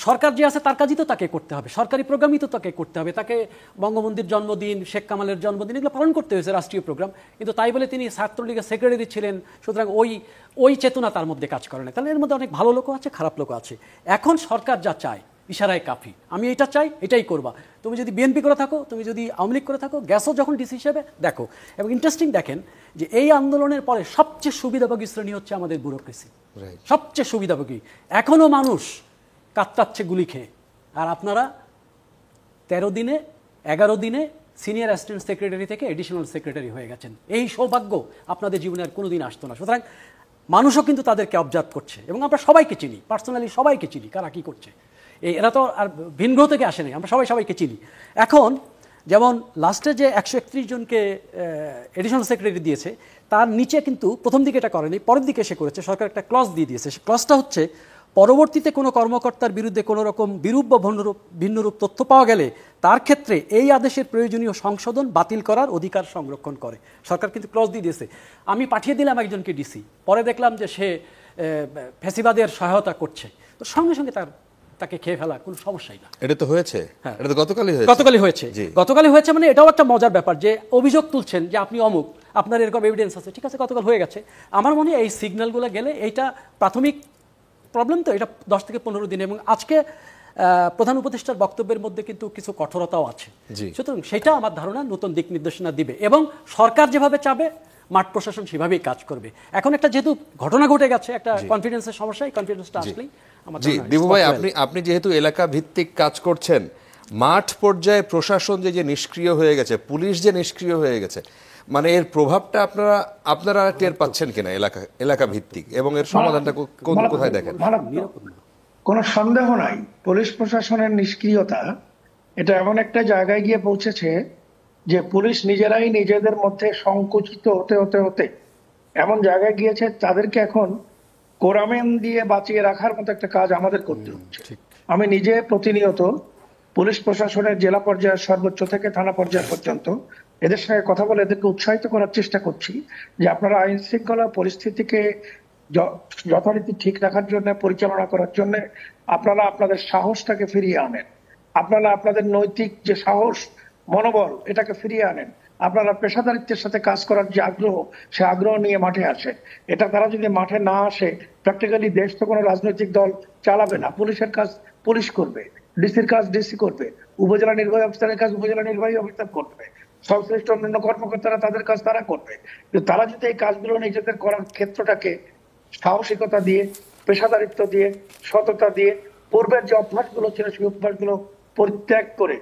Speaker 4: সরকার যে আছে তার কাজই তো তাকে করতে হবে, সরকারি প্রোগ্রামই তো তাকে করতে হবে। তাকে বঙ্গবন্ধুর জন্মদিন, শেখ কামালের জন্মদিন, এগুলো পালন করতে হয়েছে, রাষ্ট্রীয় প্রোগ্রাম। কিন্তু তাই বলে তিনি ছাত্রলীগের সেক্রেটারি ছিলেন, সুতরাং ওই চেতনা তার মধ্যে কাজ করে না। তাহলে এর মধ্যে অনেক ভালো লোকও আছে, খারাপ লোকও আছে। এখন সরকার যা চায় ইশারায় কাফি, আমি এটা চাই, এটাই করবা। তুমি যদি বিএনপি করে থাকো, তুমি যদি আওয়ামী লীগ করে থাকো, গ্যাসও যখন ডিসি হিসেবে দেখো। এবং ইন্টারেস্টিং দেখেন যে এই আন্দোলনের পরে সবচেয়ে সুবিধাভোগী শ্রেণী হচ্ছে আমাদের ব্যুরোক্রেসি, সবচেয়ে সুবিধাভোগী। এখনো মানুষ কাতরাচ্ছে গুলি খেয়ে, আর আপনারা 13 দিনে, 11 দিনে সিনিয়র অ্যাসিস্ট্যান্ট সেক্রেটারি থেকে এডিশনাল সেক্রেটারি হয়ে গেছেন। এই সৌভাগ্য আপনাদের জীবনে আর কোনোদিন আসতো না। সুতরাং মানুষও কিন্তু তাদেরকে অবজার্ভ করছে এবং আমরা সবাইকে চিনি, পার্সোনালি সবাইকে চিনি কারা কী করছে। এরা তো আর ভিন গ্রহ থেকে আসেনি, আমরা সবাইকে চিনি। এখন যেমন লাস্টে যে 131 জনকে এডিশনাল সেক্রেটারি দিয়েছে, তার নিচে কিন্তু প্রথম দিকে এটা করেনি, পরের দিকে সে করেছে। সরকার একটা ক্লজ দিয়ে দিয়েছে। সে ক্লজটা হচ্ছে, পরবর্তীতে কোনো কর্মকর্তার বিরুদ্ধে কোনো রকম বিরূপ বা ভিন্নরূপ তথ্য পাওয়া গেলে তার ক্ষেত্রে এই আদেশের প্রয়োজনীয় সংশোধন বাতিল করার অধিকার সংরক্ষণ করে। সরকার কিন্তু ক্লজ দিয়ে দিয়েছে। আমি পাঠিয়ে দিলাম একজনকে ডিসি, পরে দেখলাম যে সে ফ্যাসিবাদের সহায়তা করছে, তো সঙ্গে সঙ্গে তাকে খেয়ে ফেলা কোনো সমস্যাই না।
Speaker 1: এটা তো হয়েছে,
Speaker 4: হ্যাঁ,
Speaker 1: এটা তো গতকালই হয়েছে।
Speaker 4: গতকালই হয়েছে মানে এটাও একটা মজার ব্যাপার যে অভিযোগ তুলছেন যে আপনি অমুক, আপনার এরকম এভিডেন্স আছে, ঠিক আছে গতকাল হয়ে গেছে। আমার মনে হয় এই সিগন্যালগুলো গেলে এইটা প্রাথমিক প্রবলেম, তো এটা 10 থেকে 15 দিন। এবং আজকে প্রধান উপদেষ্টার বক্তব্যের মধ্যে কিন্তু কিছু কঠোরতাও আছে, সুতরাং সেটা আমার ধারণা নতুন দিক নির্দেশনা দিবে এবং সরকার যেভাবে চাবে মাঠ প্রশাসন সেভাবেই কাজ করবে। এখন একটা যেহেতু ঘটনা ঘটে গেছে, একটা কনফিডেন্সের সমস্যা, এই কনফিডেন্সটা আসলেই
Speaker 1: জি দিবু ভাই, আপনি যেহেতু এলাকা ভিত্তিক কাজ করছেন, মাঠ পর্যায়ে প্রশাসন যে নিষ্ক্রিয় হয়ে গেছে, পুলিশ যে নিষ্ক্রিয় হয়ে গেছে, মানে এর প্রভাবটা আপনারা টের পাচ্ছেন কিনা এলাকা ভিত্তিক, এবং এর সমাধানটা কোথায় দেখেন?
Speaker 5: কোনো সন্দেহ নাই, পুলিশ প্রশাসনের নিষ্ক্রিয়তা এটা এমন একটা জায়গায় গিয়ে পৌঁছেছে যে পুলিশ নিজেরাই নিজেদের মধ্যে সংকুচিত হতে হতে হতে এমন জায়গায় গিয়েছে, তাদেরকে এখন কোরামেন দিয়ে বাঁচিয়ে রাখার মতো একটা কাজ আমাদের করতে হচ্ছে। আমি নিজে প্রতিনিয়ত পুলিশ প্রশাসনের জেলা পর্যায়ের সর্বোচ্চ থেকে থানা পর্যায় পর্যন্ত এদের সঙ্গে কথা বলে এদেরকে উৎসাহিত করার চেষ্টা করছি যে আপনারা আইন শৃঙ্খলা পরিস্থিতিকে যথারীতি ঠিক রাখার জন্য, পরিচালনা করার জন্য আপনারা আপনাদের সাহসটাকে ফিরিয়ে আনেন, আপনারা আপনাদের নৈতিক যে সাহস, মনোবল, এটাকে ফিরিয়ে আনেন, আপনারা পেশাদারিত্বের সাথে কাজ করার যে আগ্রহ, সে আগ্রহ নিয়ে মাঠে আসে। এটা তারা যদি মাঠে না আসে, প্র্যাকটিক্যালি দেশ তো কোনো রাজনৈতিক দল চালাবে না। পুলিশের কাজ পুলিশ করবে, ডিসির কাজ ডিসি করবে, উপজেলা নির্বাহী অফিসারের কাজ উপজেলা নির্বাহী অফিসার করবে, সংশ্লিষ্ট অন্যান্য কর্মকর্তারা তাদের কাজ তারা করবে। কিন্তু তারা যদি এই কাজগুলো নিজেদের করার ক্ষেত্রটাকে সাহসিকতা দিয়ে, পেশাদারিত্ব দিয়ে, সততা দিয়ে, পূর্বের যে অভ্যাসগুলো ছিল সেই অভ্যাসগুলো পরিত্যাগ করে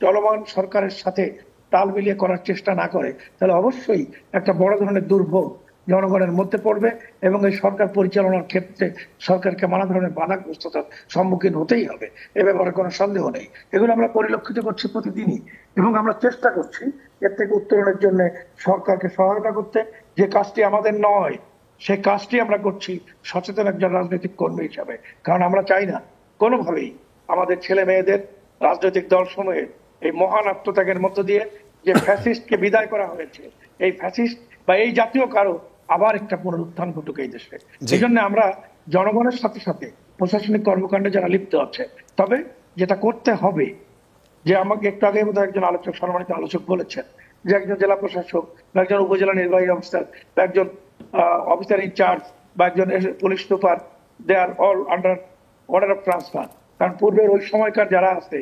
Speaker 5: চলমান সরকারের সাথে তাল মিলিয়ে করার চেষ্টা না করে, তাহলে অবশ্যই একটা বড় ধরনের দুর্ভোগ জনগণের মধ্যে পড়বে এবং এই সরকার পরিচালনার ক্ষেত্রে সরকারকে নানা ধরনের বাধাগ্রস্ততার সম্মুখীন হতেই হবে, এ ব্যাপারে কোনো সন্দেহ নেই। এগুলো আমরা পরিলক্ষিত করছি প্রতিদিনই এবং আমরা চেষ্টা করছি এর থেকে উত্তরণের জন্য সরকারকে সহায়তা করতে। যে কাজটি আমাদের নয়, সেই কাজটি আমরা করছি সচেতন একজন রাজনৈতিক কর্মী হিসাবে, কারণ আমরা চাই না কোনোভাবেই আমাদের ছেলে মেয়েদের রাজনৈতিক দলসমূহের এই মহান আত্মত্যাগের মধ্য দিয়ে যে ফ্যাসিস্টকে বিদায় করা হয়েছে, এই ফ্যাসিস্ট বা এই জাতীয় কারো আবার একটা পুনরুত্থান ঘটুক এই দেশে। এই জন্য আমরা জনগণের সাথে সাথে প্রশাসনিক কর্মকাণ্ডে যারা লিপ্ত আছে, তবে যেটা করতে হবে যে আমাকে একটু আগে বোধহয় একজন আলোচক, সম্মানিত আলোচক বলেছেন যে একজন জেলা প্রশাসক বা একজন উপজেলা নির্বাহী অফিসার বা একজন অফিসার ইনচার্জ বা একজন police super, they are all under order of transfer. কারণ পূর্বের ওই সময়কার যারা আছে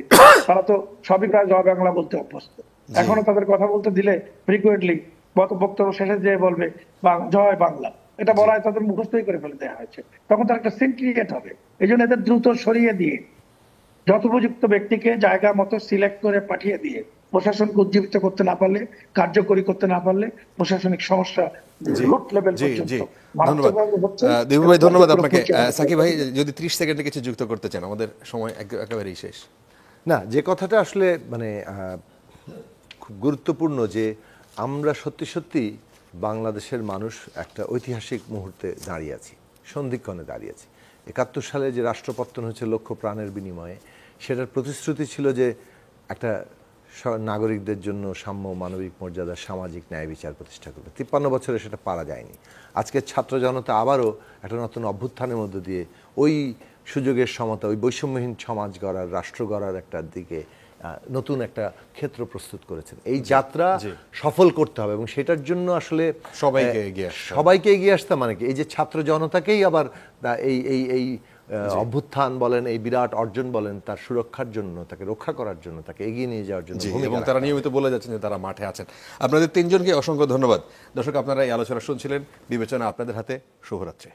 Speaker 5: তারা তো সবই প্রায় জয় বাংলা বলতে অভ্যস্ত। এখনো তাদের কথা বলতে দিলে ফ্রিকুয়েন্টলি বক্তব্য শেষে যে বলবে জয় বাংলা, এটা বলা হয় তাদের মুখস্থই করে ফেলে দেওয়া হয়েছে। তখন তার একটা সিন ক্রিয়েট হবে। এই জন্য এদের দ্রুত সরিয়ে দিয়ে যথোপযুক্ত ব্যক্তিকে জায়গা মতো সিলেক্ট করে পাঠিয়ে দিয়ে প্রশাসনকে উজ্জীবিত করতে না পারলে, কার্যকরী করতে না পারলে প্রশাসনিক সমস্যা রুট লেভেল পর্যন্ত।
Speaker 1: ধন্যবাদ দিবু ভাই, ধন্যবাদ আপনাকে। সাকিব ভাই, যদি 30 সেকেন্ডে কিছু যুক্ত করতে চান, আমাদের সময় একেবারেই শেষ।
Speaker 6: না, যে কথাটা আসলে মানে খুব গুরুত্বপূর্ণ যে আমরা সত্যি সত্যি বাংলাদেশের মানুষ একটা ঐতিহাসিক মুহূর্তে দাঁড়িয়ে আছি, সন্ধিক্ষণে দাঁড়িয়ে আছি। 71 সালে যে রাষ্ট্রপতন হয়েছে লক্ষ প্রাণের বিনিময়ে, সেটার প্রতিশ্রুতি ছিল যে একটা নাগরিকদের জন্য সাম্য, মানবিক মর্যাদা, সামাজিক ন্যায় বিচার প্রতিষ্ঠা করবে। 53 বছরে সেটা পারা যায়নি। আজকে ছাত্র জনতা আবারও একটা নতুন অভ্যুত্থানের মধ্য দিয়ে ওই সুযোগের সমতা, ওই বৈষম্যহীন সমাজ গড়ার, রাষ্ট্র গড়ার একটা দিকে নতুন একটা ক্ষেত্র প্রস্তুত করেছেন। এই যাত্রা সফল করতে হবে এবং সেটার জন্য আসলে সবাইকে এগিয়ে আসতে, মানে কি এই যে ছাত্র জনতাকেই আবার এই অভ্যুত্থান বলেন, এই বিরাট অর্জন বলেন, তার সুরক্ষার জন্য, তাকে রক্ষা করার জন্য, তাকে এগিয়ে নিয়ে যাওয়ার জন্য,
Speaker 1: এবং তারা নিয়মিত বলে যাচ্ছেন যে তারা মাঠে আছেন। আপনাদের তিনজনকে অসংখ্য ধন্যবাদ। দর্শক, আপনারা এই আলোচনা শুনছিলেন, বিবেচনা আপনাদের হাতে। শুভরাত্রি।